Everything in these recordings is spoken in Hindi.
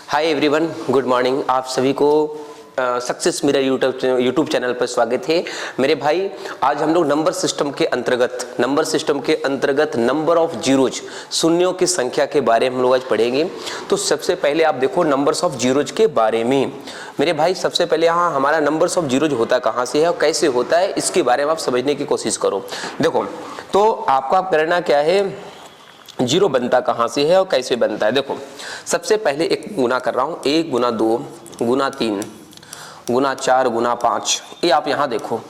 Hi everyone, good morning. आप सभी को सक्सेस मिरर यूट्यूब चैनल पर स्वागत है। मेरे भाई, आज हम लोग नंबर सिस्टम के अंतर्गत नंबर ऑफ जीरोज, शून्यों की संख्या के बारे में हम लोग आज पढ़ेंगे। तो सबसे पहले आप देखो नंबर्स ऑफ जीरोज के बारे में। मेरे भाई, सबसे पहले यहाँ हमारा नंबर्स ऑफ जीरोज होता कहाँ से है और कैसे होता है, इसके बारे में आप समझने की कोशिश करो। देखो, तो आपका करना क्या है, जीरो बनता कहाँ से है और कैसे बनता है। देखो, सबसे पहले एक गुना कर रहा हूँ, 1 गुना 2 गुना 3 गुना 4 गुना 5। ये आप यहाँ देखो,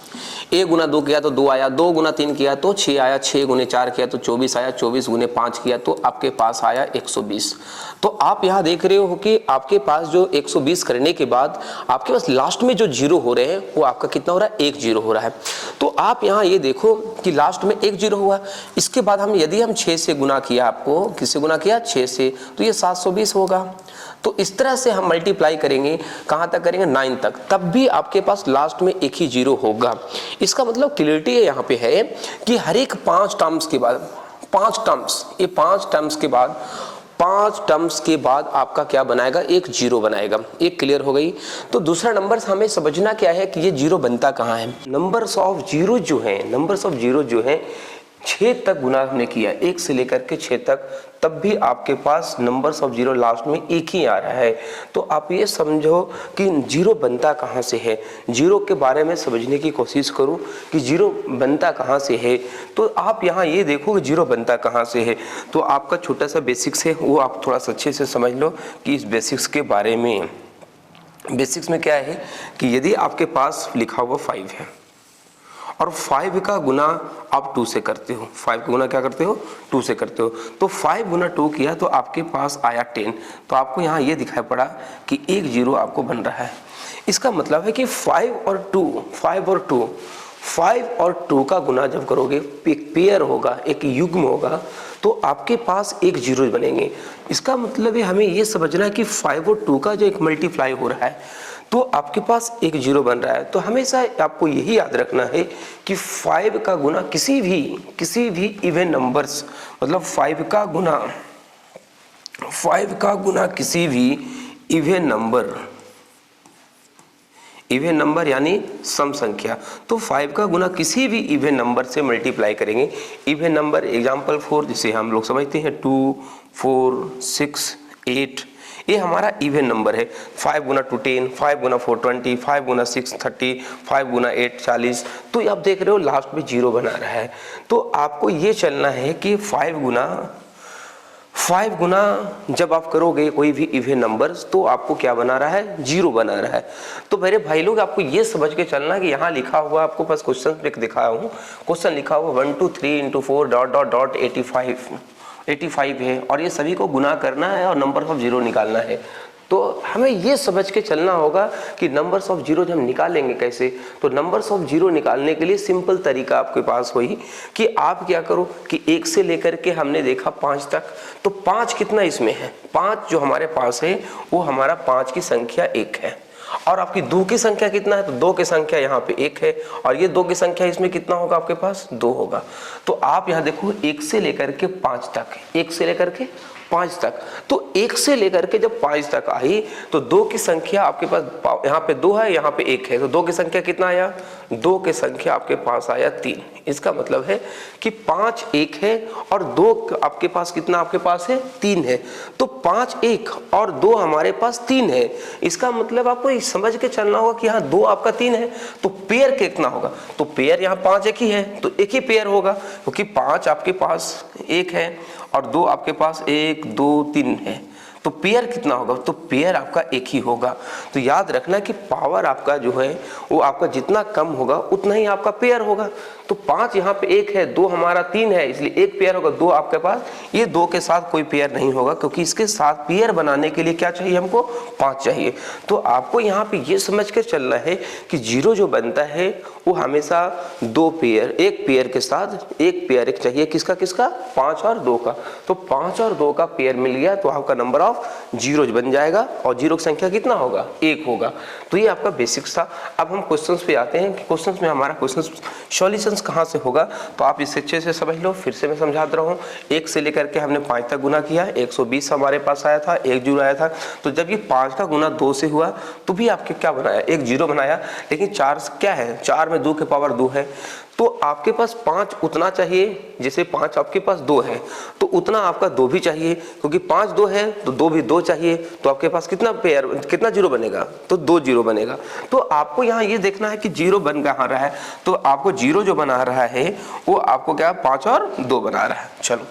1 गुना 2 किया तो 2 आया, 2 गुना 3 किया तो 6 आया, 6 गुने 4 किया तो 24 आया, 24 गुने 5 किया तो आपके पास आया 120। तो आप यहाँ देख रहे हो कि आपके पास जो 120 करने के बाद आपके पास लास्ट में जो जीरो हो रहे हैं वो आपका कितना हो रहा है, 1 जीरो हो रहा है। तो आप यहाँ ये देखो कि लास्ट में 1 जीरो हुआ। इसके बाद यदि हम 6 से गुना किया, आपको किससे गुना किया, 6 से, तो ये 720 होगा। तो इस तरह से हम मल्टीप्लाई करेंगे, कहाँ तक करेंगे, 9 तक, तब भी आपके पास लास्ट में एक ही जीरो होगा। इसका मतलब क्लियरिटी यहाँ पे है कि हर एक 5 टर्म्स के बाद, 5 टर्म्स के बाद आपका क्या बनाएगा, एक जीरो बनाएगा। एक क्लियर हो गई। तो दूसरा नंबर हमें समझना क्या है कि ये जीरो बनता कहाँ है। नंबर्स ऑफ जीरो जो है 6 तक गुना हमने किया, 1 से लेकर के 6 तक, तब भी आपके पास नंबर्स ऑफ जीरो लास्ट में एक ही आ रहा है। तो आप ये समझो कि जीरो बनता कहाँ से है। जीरो के बारे में समझने की कोशिश करो कि जीरो बनता कहाँ से है। तो आप यहाँ ये देखो कि जीरो बनता कहाँ से है। तो आपका छोटा सा बेसिक्स है, वो आप थोड़ा सा अच्छे से समझ लो कि इस बेसिक्स के बारे में। बेसिक्स में क्या है कि यदि आपके पास लिखा हुआ 5 है और 5 का गुना आप 2 से करते हो, 5 का गुना क्या करते हो, 2 से करते हो, तो 5 गुना 2 किया तो आपके पास आया 10। तो आपको यहाँ ये दिखाई पड़ा कि एक जीरो आपको बन रहा है। इसका मतलब है कि 5 और 2 का गुना जब करोगे, एक पेयर होगा, एक युग्म होगा, तो आपके पास एक जीरो बनेंगे। इसका मतलब है हमें ये समझना है कि 5 और 2 का जो एक मल्टीप्लाई हो रहा है तो आपके पास एक जीरो बन रहा है। तो हमेशा आपको यही याद रखना है कि 5 का गुना किसी भी इवन नंबर्स, मतलब 5 का गुना किसी भी इवन नंबर यानी सम संख्या, तो 5 का गुना किसी भी इवन नंबर से मल्टीप्लाई करेंगे। इवन नंबर एग्जाम्पल 4, जिसे हम लोग समझते हैं 2, 4, 6, 8, ये हमारा इवन नंबर है। 5 गुना 2 10, 5 गुना 4 20, 5 गुना 6 30, 5 गुना 8 40। तो आप देख रहे हो लास्ट में जीरो बना रहा है। तो आपको ये चलना है कि 5 गुना जब आप करोगे कोई भी इवन नंबर्स, तो आपको क्या बना रहा है, जीरो बना रहा है। तो मेरे भाई लोग, आपको ये समझ के चलना कि यहाँ लिखा हुआ, आपको पास क्वेश्चन दिखाया हूँ, क्वेश्चन लिखा हुआ 1 2 3 × 4 ... 85 है और ये सभी को गुना करना है और नंबर ऑफ जीरो निकालना है। तो हमें ये समझ के चलना होगा कि नंबर्स ऑफ जीरो हम निकालेंगे कैसे। तो नंबर्स ऑफ जीरो निकालने के लिए सिंपल तरीका आपके पास वही कि आप क्या करो कि 1 से लेकर के हमने देखा 5 तक, तो 5 कितना इसमें है, 5 जो हमारे पास है वो हमारा 5 की संख्या 1 है। और आपकी 2 की संख्या कितना है, तो 2 की संख्या यहाँ पे 1 है और ये 2 की संख्या इसमें कितना होगा, आपके पास 2 होगा। तो आप यहाँ देखो 1 से लेकर के 5 तक, 1 से लेकर के 5 तक, तो 1 से लेकर के जब 5 तक आई तो 2 की संख्या आपके पास, यहाँ पे 2 है, यहाँ पे 1 है, तो 2 की संख्या कितना आया, 2 की संख्या आपके पास आया 3। इसका मतलब है कि 5 1 है और 2 आपके पास कितना, आपके पास है 3 है। तो 5 1 और 2 हमारे पास 3 है। इसका मतलब आपको समझ के चलना होगा कि यहाँ 2 आपका 3 है, तो पेयर कितना होगा, तो पेयर यहाँ 5 एक ही है, तो एक ही पेयर होगा, क्योंकि 5 आपके पास 1 है और 2 आपके पास 1 2 3 है, तो पेयर कितना होगा, तो पेयर आपका एक ही होगा। तो याद रखना कि पावर आपका जो है वो आपका जितना कम होगा उतना ही आपका पेयर होगा। तो 5 यहाँ पे 1 है, 2 हमारा 3 है, इसलिए एक पेयर होगा, 2 आपके पास, ये 2 के साथ कोई पेयर नहीं होगा, क्योंकि इसके साथ पेयर बनाने के लिए क्या चाहिए, हमको 5 चाहिए। तो आपको यहाँ पे ये समझ कर चलना है कि जीरो जो बनता है वो हमेशा 2 पेयर, एक पेयर के साथ एक पेयर एक चाहिए, किसका 5 और 2 का। तो 5 और 2 का पेयर मिल गया तो आपका नंबर ऑफ जीरोज बन जाएगा और जीरो की संख्या कितना होगा, 1 होगा। तो ये आपका बेसिक्स था। अब हम क्वेश्चंस पे आते हैं कि क्वेश्चंस में हमारा क्वेश्चन सॉल्यूशंस क्वेश्चंस कहाँ से होगा, तो आप इसे अच्छे से समझ लो। फिर से मैं समझाता रहा हूँ, 1 से लेकर के हमने 5 तक गुना किया, 120 हमारे पास आया था, 1 जीरो आया था। तो जब ये 5 का गुना 2 से हुआ तो भी आपके क्या बनाया, 1 जीरो बनाया। लेकिन 4 क्या है, 4 में 2 के पावर 2 है, तो आपके पास 5 उतना चाहिए, जैसे 5 आपके पास 2 है तो उतना आपका 2 भी चाहिए, क्योंकि 5 2 है तो 2 भी 2 चाहिए। तो आपके पास कितना पेयर, कितना जीरो बनेगा, तो 2 जीरो बनेगा। तो आपको यहाँ ये देखना है कि जीरो बन कहाँ रहा है, तो आपको जीरो जो बना रहा है वो आपको क्या 5 और 2 बना रहा है। चलो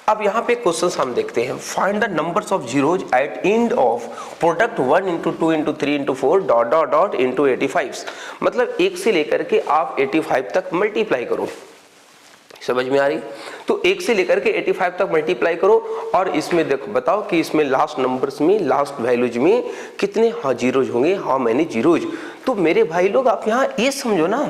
अब यहाँ पे क्वेश्चंस हम देखते हैं। Find the numbers of zeros at end of product 1 into 2 into 3 into 4 dot dot dot into 85। मतलब 1 से लेकर के आप 85 तक मल्टीप्लाई करो। समझ में आ रही? तो 1 से लेकर के 85 तक मल्टीप्लाई करो और इसमें देखो बताओ कि इसमें लास्ट नंबर्स में, लास्ट वैल्यूज में कितने जीरोज होंगे, हाउ मेनी जीरोज। तो मेरे भाई लोग आप यहाँ ये समझो ना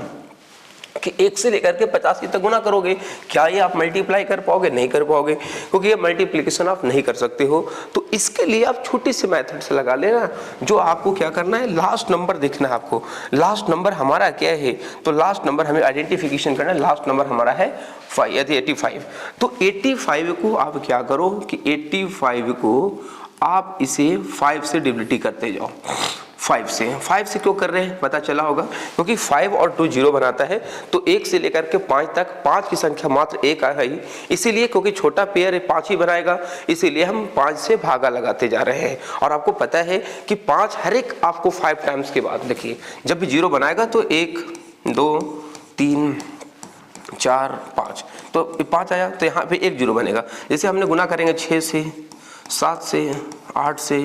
कि 1 से लेकर के 85 तक गुना करोगे, क्या ये आप मल्टीप्लाई कर पाओगे? नहीं कर पाओगे, क्योंकि ये मल्टीप्लिकेशन आप नहीं कर सकते हो। तो इसके लिए आप छोटी सी मेथड से लगा लेना। जो आपको क्या करना है, लास्ट नंबर देखना है आपको। लास्ट नंबर हमारा क्या है, तो लास्ट नंबर हमें आइडेंटिफिकेशन करना है। लास्ट नंबर हमारा है 85। तो 85 को आप क्या करो कि 85 को आप इसे 5 से डिविडेट करते जाओ। 5 से क्यों कर रहे हैं पता चला होगा, क्योंकि 5 और 2 जीरो बनाता है। तो 1 से लेकर के 5 तक 5 की संख्या मात्र 1 है ही, इसीलिए क्योंकि छोटा पेयर 5 ही बनाएगा, इसीलिए हम 5 से भागा लगाते जा रहे हैं। और आपको पता है कि 5 हर एक आपको 5 टाइम्स के बाद, देखिए जब भी जीरो बनाएगा तो 1 2 3 4 5, तो 5 आया तो यहाँ पे 1 जीरो बनेगा। जैसे हमने गुना करेंगे 6 से, 7 से, 8 से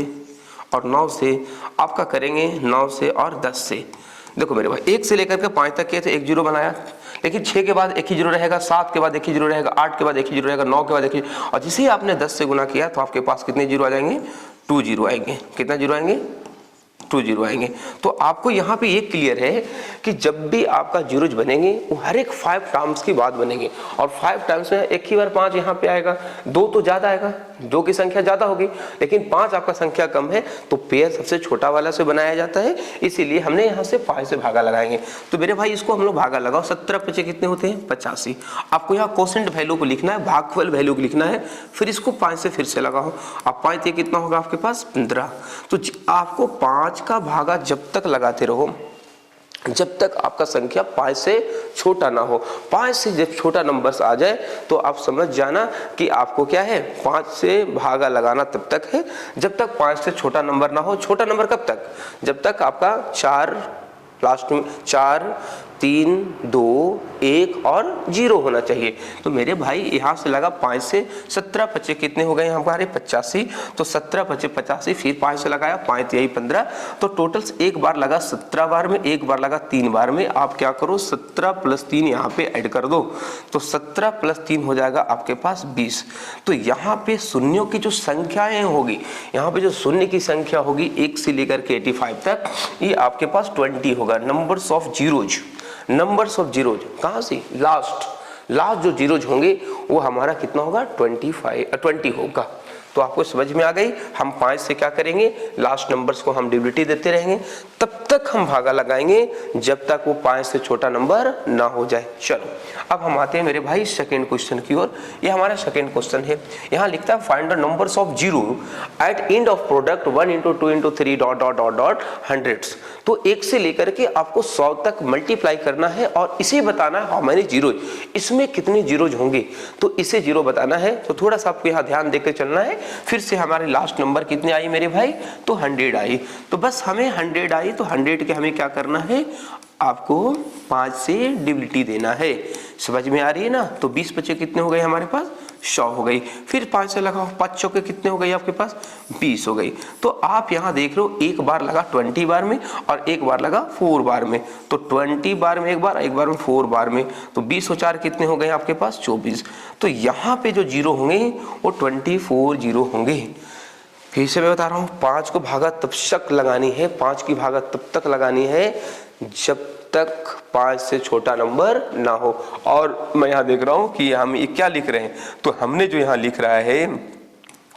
और 9 से, आपका करेंगे 9 से और 10 से। देखो मेरे भाई 1 से लेकर के 5 तक किए थे, 1 जीरो बनाया, लेकिन 6 के बाद 1 ही जीरो रहेगा, 7 के बाद 1 ही जीरो रहेगा, 8 के बाद 1 ही जीरो रहेगा, 9 के बाद 1 ही, और जिसे ही आपने 10 से गुना किया तो आपके पास कितने जीरो आ जाएंगे, 2 जीरो आएंगे। कितना जीरो आएंगे, 2 जीरो आएंगे। तो आपको यहाँ पे ये क्लियर है कि जब भी आपका जीरोज बनेंगे वो हर एक 5 टाइम्स की बात बनेंगे, और 5 टाइम्स में एक ही बार 5 यहाँ पे आएगा। 2 तो ज्यादा आएगा, 2 की संख्या ज्यादा होगी, लेकिन 5 आपका संख्या कम है, तो पेयर सबसे छोटा वाला से बनाया जाता है, इसीलिए हमने यहाँ से 5 से भागा लगाएंगे। तो मेरे भाई इसको हम लोग भागा लगाओ, 17 पचे कितने होते हैं, 85। आपको यहाँ कोसेंट वैल्यू को लिखना है, भागफल वैल्यू को लिखना है, फिर इसको 5 से फिर से लगाओ। अब 5 कितना होगा आपके पास 15। तो आपको 5 का भागा जब तक लगाते रहो जब तक आपका संख्या 5 से छोटा ना हो। 5 से जब छोटा नंबर्स आ जाए तो आप समझ जाना कि आपको क्या है, 5 से भागा लगाना तब तक है जब तक 5 से छोटा नंबर ना हो। छोटा नंबर कब तक, जब तक आपका 4 लास्ट में 4 3 2 1 और 0 होना चाहिए। तो मेरे भाई यहाँ से लगा 5 से 17 पचे कितने हो गए हमारे 85। तो 17 पचे 85, फिर 5 से लगाया 5 यही 15। तो टोटल्स एक बार लगा 17 बार में, एक बार लगा 3 बार में। आप क्या करो 17 + 3 यहाँ पे ऐड कर दो, तो 17 + 3 हो जाएगा आपके पास 20। तो यहाँ पे शून्यों की जो संख्याएं होगी, यहाँ पे जो शून्य की संख्या होगी 1 से लेकर के 85 तक, ये आपके पास 20 होगा। Numbers of zeros, numbers of zeros कहाँ से, लास्ट जो जीरोज होंगे वो हमारा कितना होगा 20 होगा। तो आपको समझ में आ गई। हम 5 से क्या करेंगे, लास्ट नंबर्स को हम डिविडेट देते रहेंगे, तब तक हम भागा लगाएंगे जब तक वो 5 से छोटा नंबर ना हो जाए। चलो अब हम आते हैं मेरे भाई सेकेंड क्वेश्चन की ओर। ये हमारा सेकेंड क्वेश्चन है। यहाँ लिखता है find the numbers of zero at end of product 1 into 2 into 3 dot dot dot dot hundreds. तो 1 से लेकर के आपको 100 तक मल्टीप्लाई करना है और इसे बताना है हाउ मेनी जीरोज, इसमें कितने जीरोज होंगे, तो इसे जीरो बताना है। तो थोड़ा सा आपको यहाँ ध्यान देकर चलना है। फिर से हमारे लास्ट नंबर कितने आई मेरे भाई, तो 100 आई। तो बस हमें 100 आई, तो 100 के हमें क्या करना है, आपको 5 से डिविडेट देना है। समझ में आ रही है ना। तो 20 बचे कितने हो गए हमारे पास, 100 हो गई। फिर 5 से लगाओ, 5 चौके कितने हो गए आपके पास, 20 हो गई। तो आप यहाँ देख रहे हो एक बार लगा 20 बार में और एक बार लगा 4 बार में। तो 20 बार में एक बार में 4 बार में, तो 20 और 4 कितने हो गए आपके पास 24। तो यहाँ पे जो जीरो होंगे वो 24 जीरो होंगे। फिर से मैं बता रहा हूँ, 5 को भागा तब तक लगानी है, 5 की भागा तब तक लगानी है जब तक 5 से छोटा नंबर ना हो। और मैं यहाँ देख रहा हूँ कि हम ये क्या लिख रहे हैं, तो हमने जो यहाँ लिख रहा है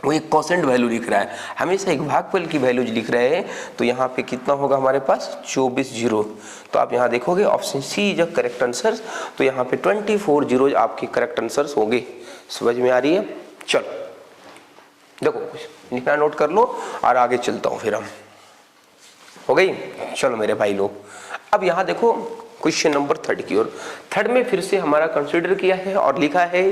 वो एक कोसेंट वैल्यू लिख रहा है, हमेशा एक भागफल की वैल्यू लिख रहे हैं। तो यहाँ पे कितना होगा हमारे पास 24 जीरो। तो आप यहाँ देखोगे option C is correct answer. तो यहाँ पे 24 जीरो आपके करेक्ट आंसर होंगे। समझ में आ रही है? चलो देखो लिखना नोट कर लो और आगे चलता हूँ फिर हम। हो गई? चलो मेरे भाई लोग, अब यहाँ देखो क्वेश्चन नंबर 3 की ओर। 3 में फिर से हमारा कंसीडर किया है और लिखा है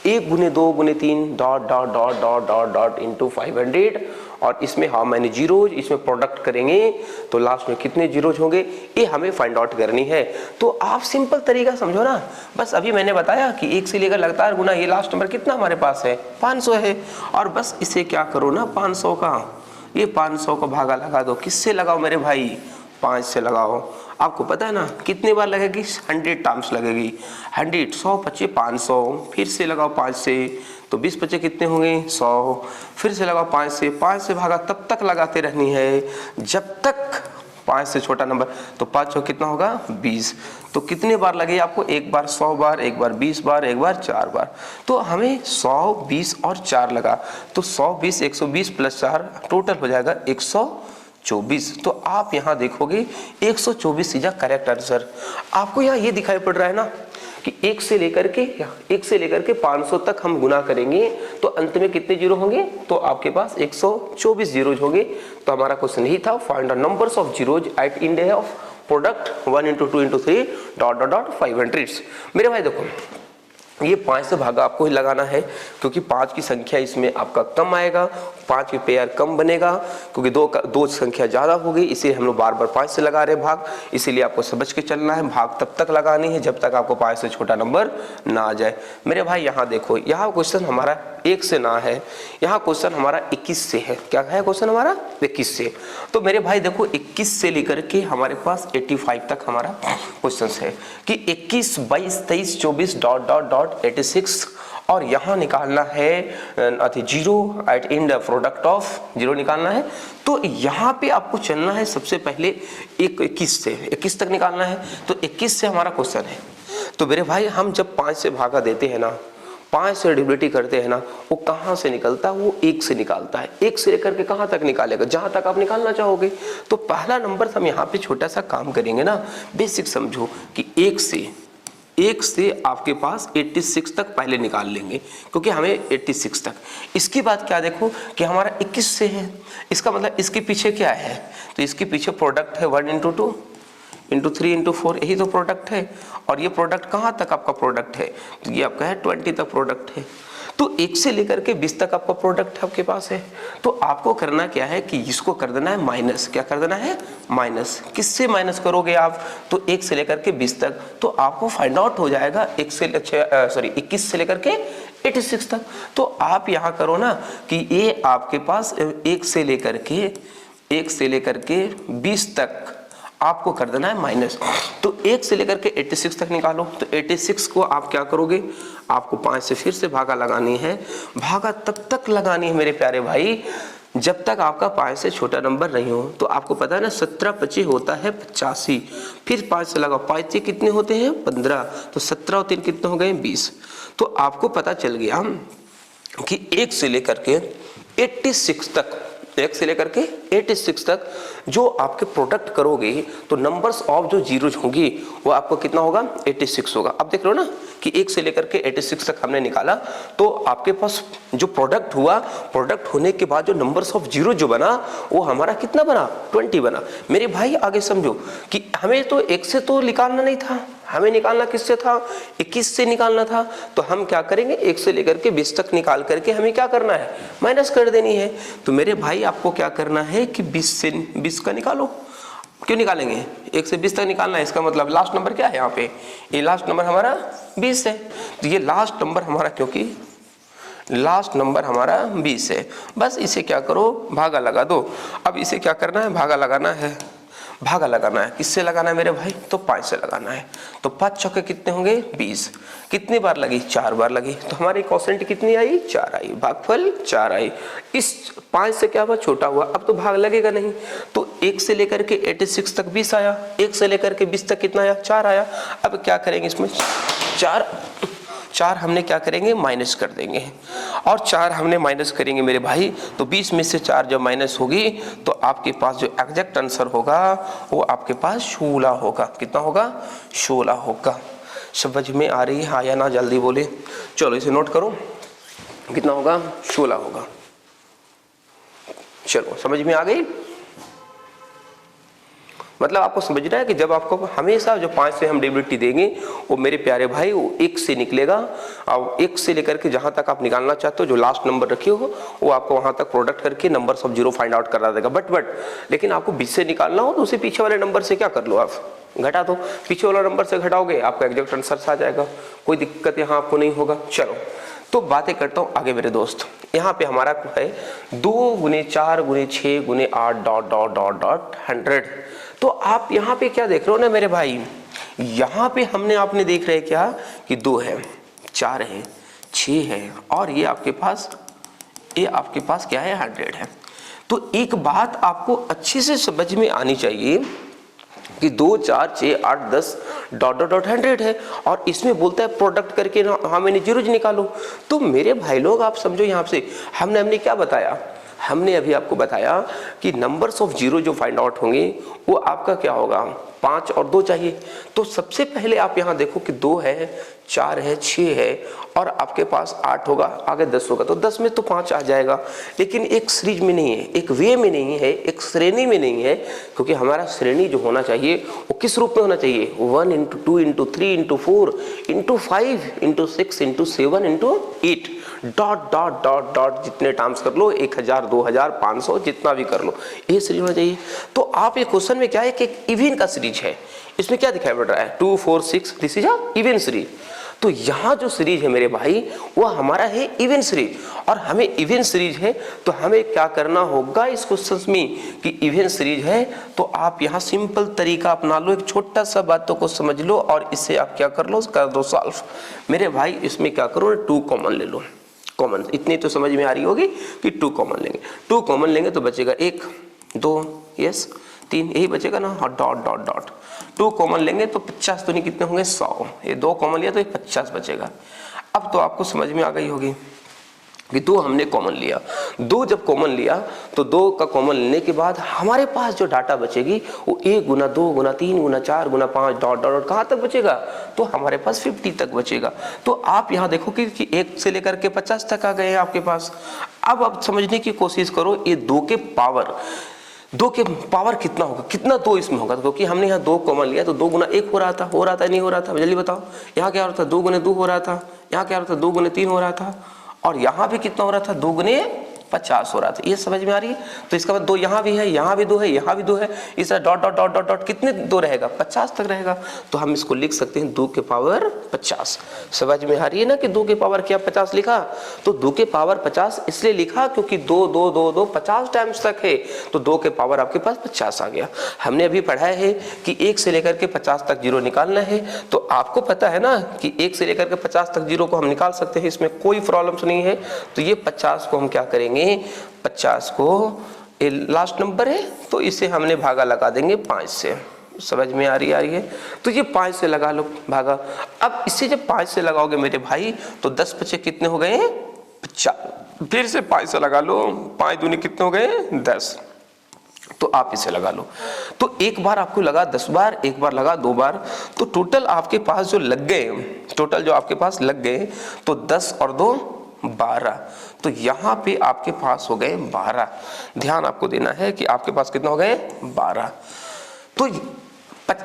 1 गुने 2 गुने 3 dot dot dot dot dot dot into 500 और इसमें हाउ मैनी जीरोज, इसमें प्रोडक्ट करेंगे तो लास्ट में कितने जीरोज होंगे, ये हमें फाइंड आउट करनी है। तो आप सिंपल तरीका समझो ना, बस अभी मैंने बताया कि 1 से लेकर लगातार गुना, ये लास्ट नंबर कितना हमारे पास है 500 है, और बस इसे क्या करो ना 500 का, ये 500 का भागा लगा दो। किससे लगाओ मेरे भाई? 5 से लगाओ। आपको पता है ना कितने बार लगेगी? 100 टाइम्स लगेगी। 100 100 25 500, फिर से लगाओ 5 से, तो 20 25 कितने होंगे 100, फिर से लगाओ 5 से भागा तब तक लगाते रहनी है जब तक 5 से छोटा नंबर, तो 5 6 कितना होगा 20। तो कितने बार लगे आपको? एक बार 100 बार, एक बार 20 बार, एक बार 4 बार। तो हमें 100 20 और 4 लगा, तो 100 20 120 प्लस 4 टोटल हो जाएगा 124। तो आप यहाँ देखोगे 124 इज करेक्ट आंसर। आपको यहाँ ये दिखाई पड़ रहा है ना कि 1 से लेकर के 500 तक हम गुना करेंगे तो अंत में कितने जीरो होंगे? तो आपके पास 124 जीरोज होंगे। तो हमारा क्वेश्चन यही था, find the numbers of zeros at end of product 1 into 2 into 3 dot dot dot 500। मेरे भाई देखो ये 5 से भागा आपको ही लगाना है, क्योंकि 5 की संख्या इसमें आपका कम आएगा, 5 की पेयर कम बनेगा, क्योंकि दो संख्या ज़्यादा होगी, इसे हम लोग बार बार 5 से लगा रहे भाग। इसीलिए आपको समझ के चलना है, भाग तब तक लगानी है जब तक आपको 5 से छोटा नंबर ना आ जाए। मेरे भाई यहाँ देखो, यहाँ क्वेश्चन हमारा 1 से ना है, यहाँ क्वेश्चन हमारा 21 से है। क्या है क्वेश्चन हमारा? 21 से। तो मेरे भाई देखो 21 से लेकर के हमारे पास 85 तक हमारा क्वेश्चन है कि 21 22 23 24 डॉट डॉट डॉट 86, और यहाँ निकालना है zero at end product of zero निकालना है। तो यहाँ पे आपको चलना है सबसे पहले 21 से 21 तक निकालना है। तो 21 से हमारा क्वेश्चन है। तो मेरे भाई हम जब 5 से भागा देते हैं ना, 5 से डिविडेट करते हैं ना, वो कहाँ से निकलता है? वो 1 से निकालता है। 1 से लेकर के कहाँ तक निकालेगा? जहाँ तक आप निकालना चाहोगे। तो पहला नंबर हम यहाँ पे छोटा सा काम करेंगे ना, बेसिक समझो कि 1 से आपके पास 86 तक पहले निकाल लेंगे, क्योंकि हमें 86 तक। इसके बाद क्या देखो कि हमारा 21 से है, इसका मतलब इसके पीछे क्या है? तो इसके पीछे प्रोडक्ट है 1 into 2 into 3 into 4, यही तो प्रोडक्ट है। और ये प्रोडक्ट कहाँ तक आपका प्रोडक्ट है? तो ये आपका है 20 तक प्रोडक्ट है। तो 1 से लेकर के 20 तक आपका प्रोडक्ट आपके पास है। तो आपको करना क्या है कि इसको कर देना है माइनस। क्या कर देना है? माइनस। किससे माइनस करोगे आप? तो 1 से लेकर के 20 तक। तो आपको फाइंड आउट हो जाएगा 21 से लेकर के 86 तक। तो आप यहाँ करो ना कि ये आपके पास 1 से लेकर के 20 तक आपको कर देना है माइनस। तो 1 से लेकर के 86 तक निकालो। तो 86 को आप क्या करोगे? आपको 5 से फिर से भागा लगानी है। भागा तब तक लगानी है मेरे प्यारे भाई जब तक आपका 5 से छोटा नंबर नहीं हो। तो आपको पता है ना 17 25 होता है 85, फिर 5 से लगाओ, 5 से कितने होते हैं 15, तो 17 और 3 कितने हो गए 20। तो आपको पता चल गया कि 1 से लेकर के 86 तक, 1 से लेकर के 86 तक जो आपके प्रोडक्ट करोगे तो नंबर्स ऑफ जो जीरोज होंगी वो आपको कितना होगा 86 होगा। अब देख लो ना कि 1 से लेकर के 86 तक हमने निकाला, तो आपके पास जो प्रोडक्ट हुआ, प्रोडक्ट होने के बाद जो नंबर्स ऑफ जीरो जो बना वो हमारा कितना बना 20 बना। मेरे भाई आगे समझो कि हमें तो 1 से तो निकालना नहीं था, हमें निकालना किससे था 21 से निकालना था। तो हम क्या करेंगे 1 से लेकर के 20 तक निकाल करके हमें क्या करना है माइनस कर देनी है। तो मेरे भाई आपको क्या करना है कि 20 से 20 का निकालो। क्यों निकालेंगे 1 से 20 तक निकालना है, इसका मतलब लास्ट नंबर क्या है यहाँ पे, ये लास्ट नंबर हमारा 20 है। तो ये लास्ट नंबर हमारा, क्योंकि लास्ट नंबर हमारा 20 है, बस इसे क्या करो भागा लगा दो। अब इसे क्या करना है भागा लगाना है। भागा लगाना है किससे लगाना है मेरे भाई? तो 5 से लगाना है। तो 5 चौके कितने होंगे 20। कितनी बार लगी? 4 बार लगी। तो हमारी क्वोशेंट कितनी आई 4 आई, भागफल 4 आई। इस 5 से क्या हुआ छोटा हुआ, अब तो भाग लगेगा नहीं। तो 1 से लेकर के 86 तक 20 आया, 1 से लेकर के 20 तक कितना आया 4 आया। अब क्या करेंगे इसमें 4 हमने क्या करेंगे माइनस कर देंगे, और 4 हमने माइनस करेंगे मेरे भाई, तो 20 में से 4 जब माइनस होगी तो आपके पास जो एग्जैक्ट आंसर होगा वो आपके पास 16 होगा। कितना होगा? 16 होगा। समझ में आ रही है हाँ या ना? जल्दी बोले। चलो इसे नोट करो, कितना होगा? 16 होगा। चलो समझ में आ गई? मतलब आपको समझना है कि जब आपको हमेशा जो 5 से हम डेबिलिटी देंगे वो मेरे प्यारे भाई वो 1 से निकलेगा, और 1 से लेकर के जहां तक आप निकालना चाहते हो जो लास्ट नंबर रखे हो वो आपको वहां तक प्रोडक्ट करके number of zero find out करा देगा। बट लेकिन आपको 20 से निकालना हो तो उसे पीछे वाले नंबर से क्या कर लो, आप घटा दो, पीछे वाला नंबर से घटाओगे आपका एग्जैक्ट आंसर आ जाएगा, कोई दिक्कत यहाँ आपको नहीं होगा। चलो तो बातें करता हूँ आगे मेरे दोस्त। यहाँ पे हमारा है 2 गुने 4 गुने 6 गुने 8 डॉट डॉट डॉट डॉट 100। तो आप यहाँ पे क्या देख रहे हो ना मेरे भाई, यहाँ पे हमने आपने देख रहे क्या कि 2 है, 4 है, 6 है, और ये आपके पास क्या है 100 है। तो एक बात आपको अच्छे से समझ में आनी चाहिए कि 2 4 6 8 10 डॉट डॉट डॉट 100 है, और इसमें बोलता है प्रोडक्ट करके ना हमें जीरोज निकालो। तो मेरे भाई लोग आप समझो, यहाँ से हमने क्या बताया, हमने अभी आपको बताया कि नंबर्स ऑफ जीरो जो फाइंड आउट होंगे वो आपका क्या होगा, 5 और 2 चाहिए। तो सबसे पहले आप यहाँ देखो कि 2 है, 4 है, 6 है, और आपके पास 8 होगा, आगे 10 होगा, तो 10 में तो 5 आ जाएगा। लेकिन एक सीरीज में नहीं है, एक वे में नहीं है, एक श्रेणी में नहीं है, क्योंकि हमारा श्रेणी जो होना चाहिए वो किस रूप में होना चाहिए, 1 into 2 into 3 into 4 into 5 into 6 into 7 into 8 dot dot dot dot जितने टर्म्स कर लो, 1000 2000 500 जितना भी कर लो, ये सीरीज होना चाहिए। तो आप ये क्वेश्चन में क्या है कि एक इवन का सीरीज है, इसमें क्या दिखाई पड़ रहा है 2 4 6, this is a even series. तो यहाँ जो सीरीज है मेरे भाई वो हमारा है इवन सीरीज, और हमें इवन सीरीज है तो हमें क्या करना होगा इस क्वेश्चन में कि इवन सीरीज है तो आप यहाँ सिंपल तरीका अपना लो, एक छोटा सा बातों को समझ लो और इससे आप क्या कर लो, कर दो सॉल्व। मेरे भाई इसमें क्या करो, 2 कॉमन ले लो, कॉमन इतनी तो समझ में आ रही होगी कि 2 कॉमन लेंगे, 2 कॉमन लेंगे तो बचेगा 1 2 यस 3, यही बचेगा ना, और डॉट डॉट डॉट 2 कॉमन लेंगे तो 50 तो नहीं, कितने होंगे 100, ये 2 कॉमन लिया तो ये 50 बचेगा। अब तो आपको समझ में आ गई होगी कि 2 हमने कॉमन लिया, 2 जब कॉमन लिया तो 2 का कॉमन लेने के बाद हमारे पास जो डाटा बचेगी वो 1 गुना 2 गुना 3 गुना 4 गुना 5 डॉट डॉट डॉट कहाँ तक बचेगा, तो हमारे पास 50 तक बचेगा। तो आप यहाँ देखो कि 1 से लेकर के 50 तक आ गए हैं आपके पास। अब आप समझने की कोशिश करो, ये 2 के पावर कितना होगा, कितना 2 इसमें होगा, क्योंकि हमने यहाँ 2 कॉमन लिया तो 2 गुना 1 हो रहा था नहीं हो रहा था, जल्दी बताओ। यहाँ क्या हो रहा था 2 गुने 2 हो रहा था, यहाँ क्या हो रहा था 2 गुने 3 हो रहा था, और यहाँ भी कितना हो रहा था 2 गुने 50 हो रहा था। ये समझ में आ रही है? तो इसका बाद 2 यहाँ भी है, यहाँ भी 2 है, यहाँ भी 2 है, इस dot dot dot dot dot कितने 2 रहेगा, 50 तक रहेगा। तो हम इसको लिख सकते हैं 2 के पावर 50। समझ में आ रही है ना कि 2 के पावर क्या 50 लिखा, तो 2 के पावर 50 इसलिए लिखा क्योंकि 2 2 2 2 50 टाइम्स तक है, तो 2 के पावर आपके पास 50 आ गया। हमने अभी पढ़ा है कि 1 से लेकर के 50 तक जीरो निकालना है, तो आपको पता है ना कि 1 से लेकर के 50 तक जीरो को हम निकाल सकते हैं, इसमें कोई प्रॉब्लम्स नहीं है। तो ये 50 को हम क्या करेंगे, 50 को ये लास्ट नंबर है तो इसे हमने भागा लगा देंगे 5 से। समझ में आ रही है? तो ये 5 से लगा लो भागा। अब इसे जब 5 से लगाओगे मेरे भाई तो 10 बचे कितने हो गए 50, फिर से 5 से लगा लो, 5 दूनी कितने हो गए 10, तो आप इसे लगा लो। तो एक बार आपको लगा 10 बार, एक बार लगा 2 बार, तो टोटल आपके पास जो लग गए, टोटल जो आपके पास लग गए तो 10 और 2 12, तो यहाँ पे आपके पास हो गए 12। ध्यान आपको देना है कि आपके पास कितना हो गए 12। तो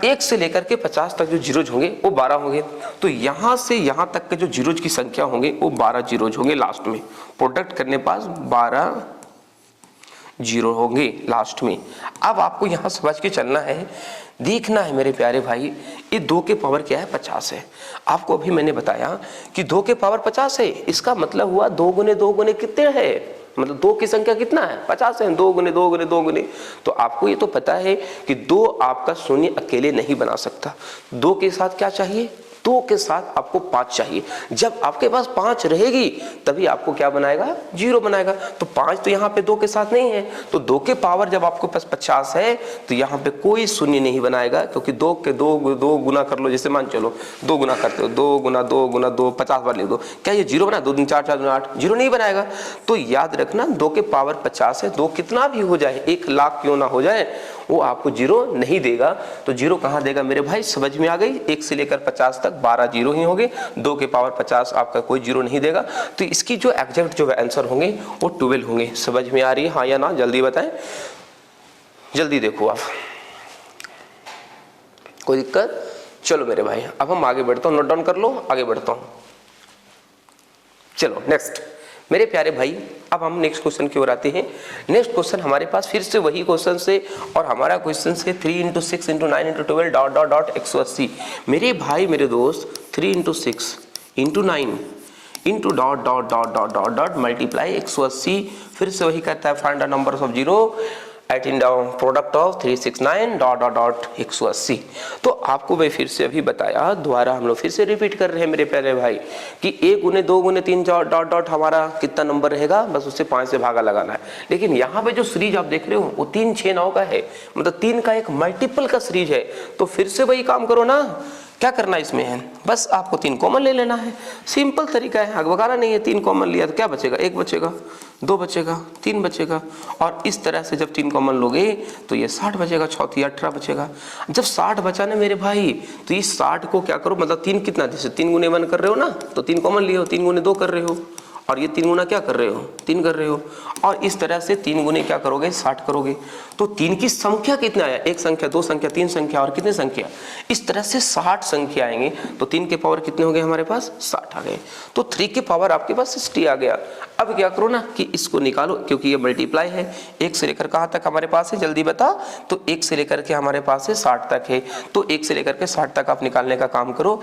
1 से लेकर के 50 तक जो जीरोज होंगे वो 12 होंगे, तो यहाँ से यहाँ तक के जो जीरोज की संख्या होंगे वो 12 जीरोज होंगे लास्ट में, प्रोडक्ट करने पास 12 जीरो होंगे लास्ट में। अब आपको यहाँ समझ के चलना है, देखना है मेरे प्यारे भाई, ये 2 के पावर क्या है 50 है। आपको अभी मैंने बताया कि 2 के पावर 50 है, इसका मतलब हुआ 2 गुने 2 गुने कितने है, मतलब 2 की संख्या कितना है 50 है, 2 गुने 2 गुने 2 गुने। तो आपको ये तो पता है कि 2 आपका शून्य अकेले नहीं बना सकता, 2 के साथ क्या चाहिए 2 के साथ आपको 5 चाहिए। जब आपके पास 5 रहेगी तभी आपको क्या बनाएगा, 0 बनाएगा। तो 5 तो यहाँ पे 2 के साथ नहीं है, तो 2 के पावर जब आपके पास 50 है तो यहाँ पे कोई शून्य नहीं बनाएगा, क्योंकि 2 के 2 गुना कर लो, जैसे मान चलो 2 गुना करते हो, 2 गुना 2 गुना 2 50 बार लिख दो, क्या ये 0 बना? 2 दूनी 4 4 दूनी 8, 0 नहीं बनाएगा। तो याद रखना 2 के पावर 50 है, 2 कितना भी हो जाए, 1 लाख क्यों ना हो जाए, वो आपको 0 नहीं देगा। तो 0 कहाँ देगा मेरे भाई, समझ में आ गई? 1 से लेकर 50 तक 12 0 ही होंगे, 2 के पावर 50 आपका कोई 0 नहीं देगा। तो इसकी जो एग्जैक्ट जो आंसर होंगे वो 12 होंगे। समझ में आ रही है, हाँ या ना? जल्दी बताएं, जल्दी देखो आप, कोई दिक्कत? चलो मेरे भाई अब हम आगे बढ़ता हूँ, नोट डाउन कर लो, आगे बढ़ता हूँ। चलो नेक्स्ट मेरे प्यारे भाई, अब हम नेक्स्ट क्वेश्चन की ओर आते हैं। नेक्स्ट क्वेश्चन हमारे पास फिर से वही क्वेश्चन से, और हमारा क्वेश्चन से 3 × 6 × 9 × 12 डॉट डॉट डॉट 180। मेरे भाई मेरे दोस्त 3 × 6 × 9 × dot dot dot dot dot dot multiply 180। फिर से वही करता है, find the numbers of 0 at in down product of 369 dot dot dot 180। तो आपको मैं फिर से अभी बताया, दोबारा हम लोग फिर से रिपीट कर रहे हैं मेरे प्यारे भाई कि 1 × 2 × 3 डॉट डॉट हमारा कितना नंबर रहेगा, बस उससे 5 से भागा लगाना है। लेकिन यहाँ पे जो सीरीज आप देख रहे हो वो 3 6 9 का है, मतलब 3 का एक मल्टीपल का सीरीज है। तो फिर से वही काम करो ना, क्या करना है इसमें है, बस आपको 3 कॉमन ले लेना है। सिंपल तरीका है, अगबगाना नहीं है। 3 कॉमन लिया तो क्या बचेगा, 1 बचेगा, 2 बचेगा, 3 बचेगा, और इस तरह से जब 3 कॉमन लोगे तो ये 60 बचेगा, 6 18 बचेगा। जब 60 बचा ना मेरे भाई, तो इस 60 को क्या करो, मतलब 3 कितना, जैसे 3 × 1 कर रहे हो ना, तो 3 कॉमन लिए हो, 3 × 2 कर रहे हो, और ये 3 गुना क्या कर रहे हो, 3 कर रहे हो, और इस तरह से 3 गुने क्या करोगे, 60 करोगे। तो 3 की संख्या कितना आया, 1 संख्या, 2 संख्या, 3 संख्या, और कितने संख्या, इस तरह से 60 संख्या आएंगे। तो 3 के पावर कितने हो गए हमारे पास, 60 आ गए। तो 3 के पावर आपके पास 60 आ गया। अब क्या करो ना कि इसको निकालो, क्योंकि ये मल्टीप्लाई है। 1 से लेकर कहाँ तक हमारे पास है, जल्दी बता। तो 1 से लेकर के हमारे पास है 60 तक है। तो 1 से लेकर के 60 तक आप निकालने का काम करो।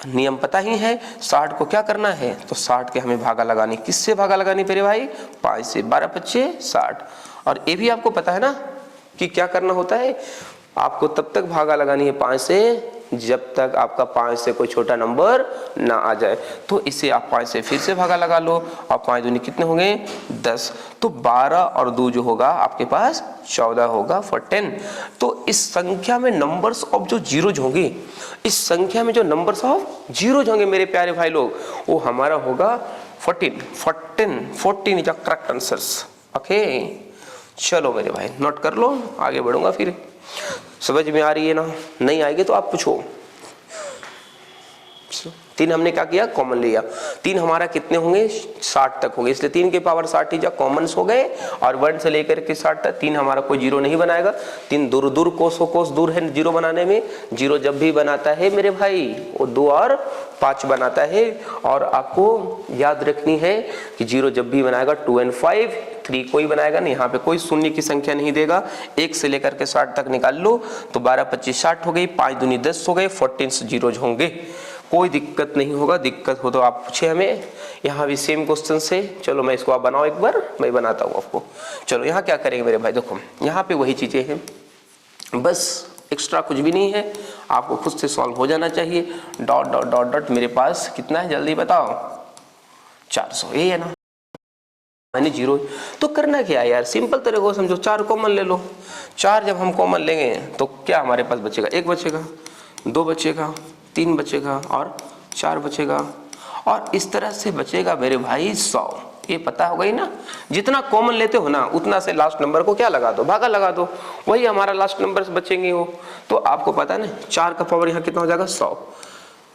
नियम पता ही है, 60 को क्या करना है, तो 60 के हमें भागा लगानी। किससे भागा लगानी मेरे भाई, 5 से। 12 5 60। और ये भी आपको पता है ना कि क्या करना होता है, आपको तब तक भागा लगानी है 5 से जब तक आपका 5 से कोई छोटा नंबर ना आ जाए। तो इसे आप 5 से फिर से भागा लगा लो, और 5 दूनी कितने होंगे, 10। तो 12 और 2 जो होगा आपके पास 14 होगा, for 10। तो इस संख्या में नंबर्स ऑफ जो जीरोज होंगे, इस संख्या में जो नंबर्स ऑफ जीरोज होंगे मेरे प्यारे भाई लोग, वो हमारा होगा 14। 14 is a correct answers. Okay, चलो मेरे भाई नोट कर लो, आगे बढ़ूंगा फिर। समझ में आ रही है ना, नहीं आएगी तो आप पूछो। 3 हमने क्या किया, कॉमन लिया। 3 हमारा कितने होंगे, 60 तक होंगे, इसलिए 3 के पावर 60 ही कॉमन हो गए। और 1 से लेकर के 60 तक 3 हमारा कोई 0 नहीं बनाएगा। 3 दूर दूर कोस दूर है 0 बनाने में। 0 जब भी बनाता है मेरे भाई वो 2 और 5 बनाता है। और आपको याद रखनी है कि 0 जब भी बनाएगा 2 और 5, 3 कोई बनाएगा नहीं, यहाँ पे कोई शून्य की संख्या नहीं देगा। 1 से लेकर के 60 तक निकाल लो, तो 12 25 60 हो गई, 5 दूनी 10 हो गए, 14 जीरोज होंगे। कोई दिक्कत नहीं होगा, दिक्कत हो तो आप पूछे हमें। यहाँ भी सेम क्वेश्चन से, चलो मैं इसको आप बनाओ एक बार, मैं बनाता हूँ आपको। चलो यहाँ क्या करेंगे मेरे भाई, देखो यहाँ पे वही चीजें हैं, बस एक्स्ट्रा कुछ भी नहीं है, आपको खुद से सॉल्व हो जाना चाहिए। डॉट डॉट डॉट डॉट मेरे पास कितना है जल्दी बताओ, 400, यही है ना, यानी 0। तो करना क्या है यार, सिंपल तरीके को समझो, 4 कॉमन ले लो। 4 जब हम कॉमन लेंगे तो क्या हमारे पास बचेगा, 1 बचेगा, 2 बचेगा, 3 बचेगा और 4 बचेगा। और इस तरह से बचेगा मेरे भाई 100। ये पता हो गई ना, जितना कॉमन लेते हो ना उतना से लास्ट नंबर को क्या लगा दो, भागा लगा दो, वही हमारा लास्ट नंबर से बचेंगे वो। तो आपको पता है ना 4 का पावर यहाँ कितना हो जाएगा, 100,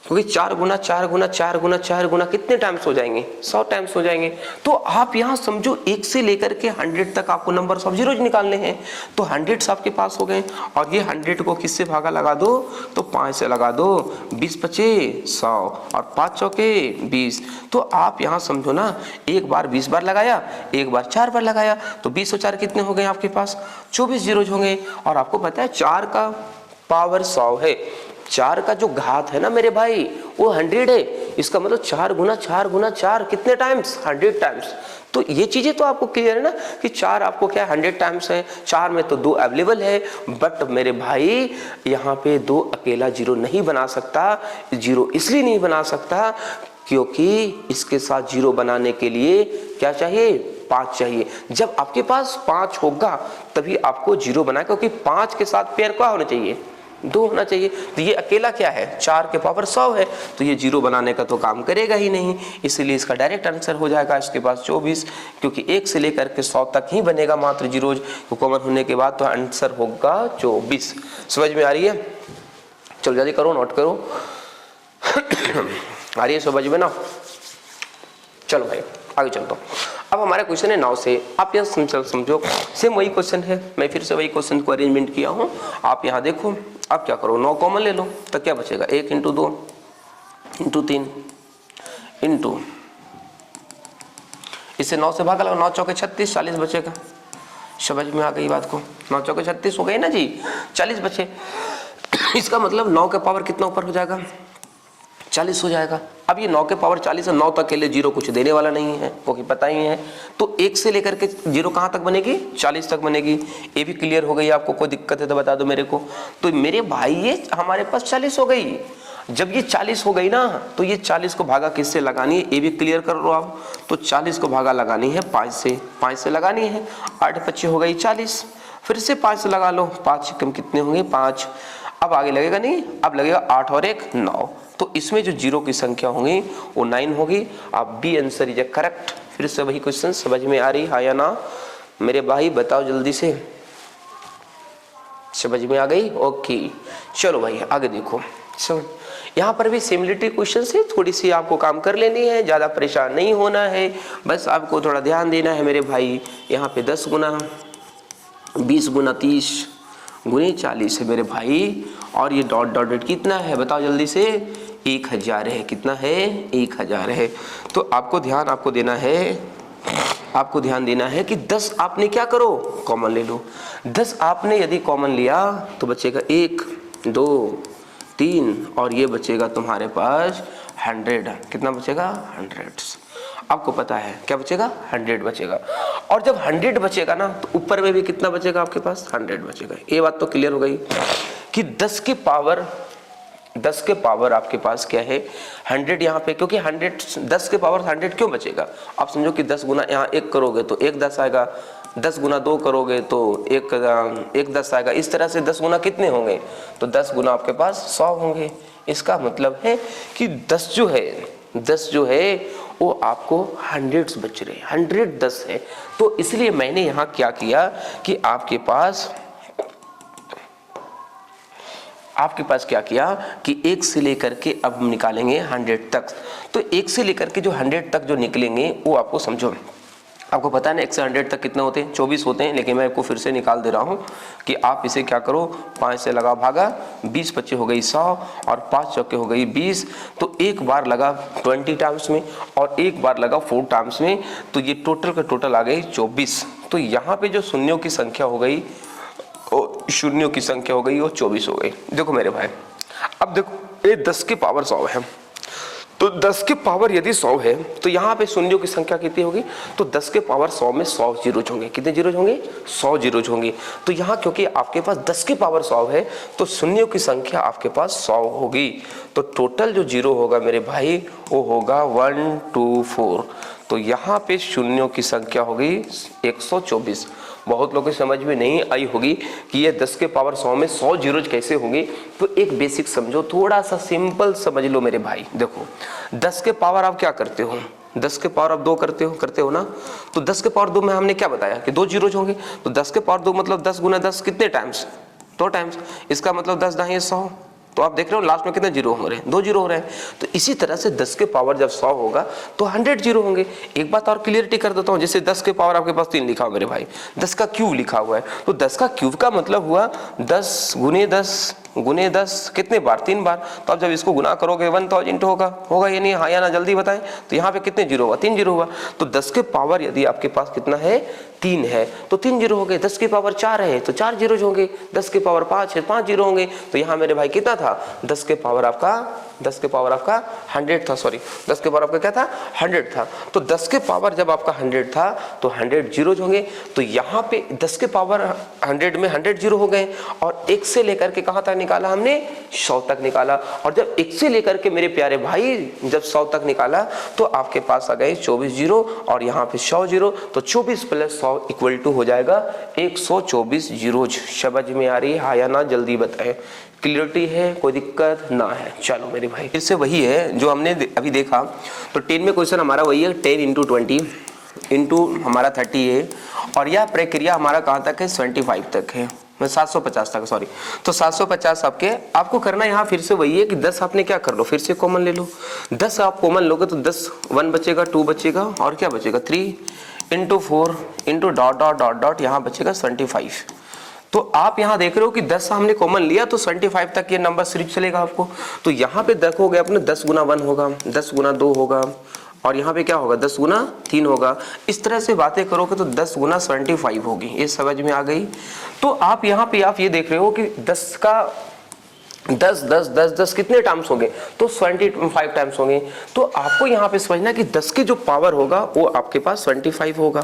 क्योंकि 4 गुना 4 गुना 4 गुना 4 गुना कितने टाइम्स हो जाएंगे, 100 टाइम्स हो जाएंगे। तो आप यहाँ समझो 1 से लेकर के 100 तक आपको नंबर ऑफ जीरोज निकालने हैं। तो 100 आपके पास हो गए, और ये 100 को किससे भागा लगा दो, तो 5 से लगा दो, 20 बचे 100 और 5 चौके 20। तो आप यहाँ समझो ना, एक बार 20 बार लगाया, एक बार 4 बार लगाया, तो 20 और 4 कितने हो गए आपके पास, 24 जीरोज होंगे। और आपको पता है 4 का पावर 100 है, 4 का जो घात है ना मेरे भाई वो 100 है। इसका मतलब 4 गुना 4 गुना 4 कितने टाइम्स, 100 टाइम्स। तो ये चीजें तो आपको क्लियर है ना कि 4 आपको क्या 100 टाइम्स है, 4 में तो 2 अवेलेबल है, बट मेरे भाई यहाँ पे 2 अकेला 0 नहीं बना सकता। 0 इसलिए नहीं बना सकता क्योंकि इसके साथ 0 बनाने के लिए क्या चाहिए, 5 चाहिए। जब आपके पास 5 होगा तभी आपको 0 बनाए, क्योंकि 5 के साथ पेयर क्या होना चाहिए, 2 होना चाहिए। तो ये अकेला क्या है, 4 के पावर 100 है, तो ये 0 बनाने का तो काम करेगा ही नहीं, इसलिए इसका डायरेक्ट आंसर हो जाएगा इसके पास 24, क्योंकि 1 से लेकर के 100 तक ही बनेगा मात्र 0 को कॉमन होने के बाद, तो आंसर होगा 24। समझ में आ रही है? चलो जल्दी करो, नोट करो। आ रही है समझ में ना? चलो भाई आगे चलता हूँ। अब हमारा क्वेश्चन है 9 से। आप यहाँ समझो सेम वही क्वेश्चन है, मैं फिर से वही क्वेश्चन को अरेंजमेंट किया हूँ। आप यहाँ देखो, आप क्या करो, 9 कॉमन ले लो, तो क्या बचेगा, 1 × 2 × 3 इंटू, इसे 9 से भागा लो, 9 चौके 36, 40 बचेगा। समझ में आ गई बात को? 9 चौके 36 हो गए ना जी, 40 बचे। इसका मतलब 9 के पावर कितना ऊपर हो जाएगा, 40 हो जाएगा। अब ये 9 के पावर 40 है, 9 तक के लिए 0 कुछ देने वाला नहीं है, क्योंकि पता ही है। तो 1 से लेकर के 0 कहाँ तक बनेगी, 40 तक बनेगी। ये भी क्लियर हो गई, आपको कोई दिक्कत है तो बता दो मेरे को। तो मेरे भाई ये हमारे पास 40 हो गई। जब ये 40 हो गई ना, तो ये 40 को भागा किससे लगानी है, ये भी क्लियर कर लो आप। तो 40 को भागा लगानी है 5 से लगानी है। 8 × 5 हो गई 40, फिर से 5 से लगा लो, 5 कम कितने होंगे, 5। अब आगे लगेगा नहीं, अब लगेगा 8 और 1 9। तो इसमें जो 0 की संख्या होगी वो 9 होगी। आप बी आंसर इज करेक्ट। फिर से वही क्वेश्चन, समझ में आ रही है या ना मेरे भाई, बताओ जल्दी से। समझ में आ गई? ओके चलो भाई आगे देखो। यहाँ पर भी सिमिलरिटी क्वेश्चन से थोड़ी सी आपको काम कर लेनी है, ज़्यादा परेशान नहीं होना है, बस आपको थोड़ा ध्यान देना है मेरे भाई। यहाँ पे 10 गुना 20 गुना 30 गुने 40 है मेरे भाई, और ये डॉट डॉट डॉट कितना है बताओ जल्दी से, 1000 है। कितना है, 1000 है। तो आपको ध्यान देना है कि 10 आपने क्या करो, कॉमन ले लो। 10 आपने यदि कॉमन लिया तो बचेगा 1 2 3, और ये बचेगा तुम्हारे पास 100। कितना बचेगा, 100। आपको पता है क्या बचेगा, 100 बचेगा। और जब 100 बचेगा ना, तो ऊपर में भी कितना बचेगा आपके पास, 100 बचेगा। ये बात तो क्लियर हो गई कि 10 के पावर आपके पास क्या है, 100 यहाँ पे, क्योंकि 10 के पावर 100 क्यों बचेगा। आप समझो कि 10 गुना यहाँ 1 करोगे तो 1 10 आएगा, 10 गुना 2 करोगे तो 1 10 आएगा। इस तरह से 10 गुना कितने होंगे, तो 10 गुना आपके पास 100 होंगे। इसका मतलब है कि 10 जो है वो आपको 100 बच रहे, 100 10 है। तो इसलिए मैंने यहाँ क्या किया कि आपके पास क्या किया कि 1 से लेकर के अब निकालेंगे 100 तक। तो 1 से लेकर के जो 100 तक जो निकलेंगे वो आपको समझो, आपको पता है ना 1 से 100 तक कितने होते हैं, 24 होते हैं। लेकिन मैं आपको फिर से निकाल दे रहा हूँ कि आप इसे क्या करो, 5 से लगा भागा, 20 25 हो गई 100, और 5 चौके हो गई 20। तो एक बार लगा 20 टाइम्स में और एक बार लगा 4 टाइम्स में, तो ये टोटल का टोटल आ गई 24। तो यहाँ पे जो शून्यों की संख्या हो गई वो 24 हो गई। देखो मेरे भाई, अब देखो ये 10 की पावर 100 है, तो 10 के पावर यदि 100 है तो यहाँ पे शून्यों की संख्या कितनी होगी, तो 10 के पावर 100 में 100 जीरोज होंगे। कितने जीरोज होंगे, 100 जीरोज होंगे। तो यहाँ क्योंकि आपके पास 10 के पावर 100 है तो शून्यों की संख्या आपके पास 100 होगी। तो टोटल जो जीरो होगा मेरे भाई वो होगा 1 2 4। तो यहाँ पे शून्यों की संख्या होगी 124। बहुत लोगों की समझ में नहीं आई होगी कि ये 10 के पावर 100 में 100 जीरोज कैसे होंगे। तो एक बेसिक समझो, थोड़ा सा सिंपल समझ लो मेरे भाई। देखो 10 के पावर आप क्या करते हो, 10 के पावर आप 2 करते हो ना। तो 10 के पावर 2 में हमने क्या बताया कि 2 जीरोज होंगे। तो 10 के पावर 2 मतलब 10 गुना 10 कितने टाइम्स, 2 टाइम्स। इसका मतलब 10 दाहिने 100। तो आप देख रहे हो लास्ट में कितने जीरो हो रहे हैं, 2 जीरो हो रहे हैं। तो इसी तरह से 10 के पावर जब 100 होगा तो 100 जीरो होंगे। एक बात और क्लियरिटी कर देता हूँ, जैसे 10 के पावर आपके पास 3 लिखा हुआ मेरे भाई, 10 का क्यूब लिखा हुआ है। तो 10 का क्यूब का मतलब हुआ 10 गुने 10 गुने 10 कितने बार, 3 बार। तो अब जब इसको गुना करोगे 1000 होगा या नहीं, हाँ या ना जल्दी बताएं। तो यहाँ पे कितने जीरो हुआ, 3 जीरो हुआ। तो 10 के पावर यदि आपके पास कितना है 3 है तो 3 जीरो हो गए। 10 की पावर 4 है तो 4 जीरो होंगे। 10 की पावर 5 है 5 जीरो होंगे। तो यहाँ मेरे भाई कितना था 10 के पावर आपका 100 था, सॉरी 10 के पावर आपका क्या था 100 था। तो 10 के पावर जब आपका 100 था तो 100 जीरो होंगे। तो यहाँ पे 10 के पावर 100 में 100 जीरो हो गए और 1 से लेकर के कहाँ तक निकाला हमने 100 तक निकाला। और जब 1 से लेकर के मेरे प्यारे भाई जब 100 तक निकाला तो आपके पास आ गए 24 जीरो और यहाँ पे 100 जीरो। तो 24 प्लस 100 इक्वल टू हो जाएगा 124 जीरो। समझ में आ रही है हाँ या ना, जल्दी बताएं। क्लियरिटी है, कोई दिक्कत ना है। चलो मेरे भाई फिर से वही है जो हमने अभी देखा। तो 10 में क्वेश्चन हमारा वही है 10 इंटू 20 इंटू हमारा 30 है और यह प्रक्रिया हमारा कहाँ तक है 75 तक है, 750 तक, सॉरी। तो 750 आपको करना यहाँ फिर से वही है कि 10 आपने क्या कर लो, फिर से कॉमन ले लो। 10 आप कॉमन लोगे तो 10 1 बचेगा, 2 बचेगा और क्या बचेगा 3 into 4 into dot dot dot dot यहाँ बचेगा 75। तो आप यहाँ देख रहे हो कि 10 हमने कॉमन लिया तो 75 तक ये नंबर सिर्फ चलेगा आपको। तो यहाँ पे देखोगे अपने 10 गुना 1 होगा, 10 गुना 2 होगा और यहाँ पे क्या होगा 10 गुना 3 होगा। इस तरह से बातें करोगे तो 10 गुना 75 होगी। ये समझ में आ गई। तो आप यहाँ पे आप ये देख रहे हो कि 10 का 10 कितने टाइम्स होंगे तो 25 टाइम्स होंगे। तो आपको यहाँ पे समझना कि 10 की जो पावर होगा वो आपके पास 25 होगा,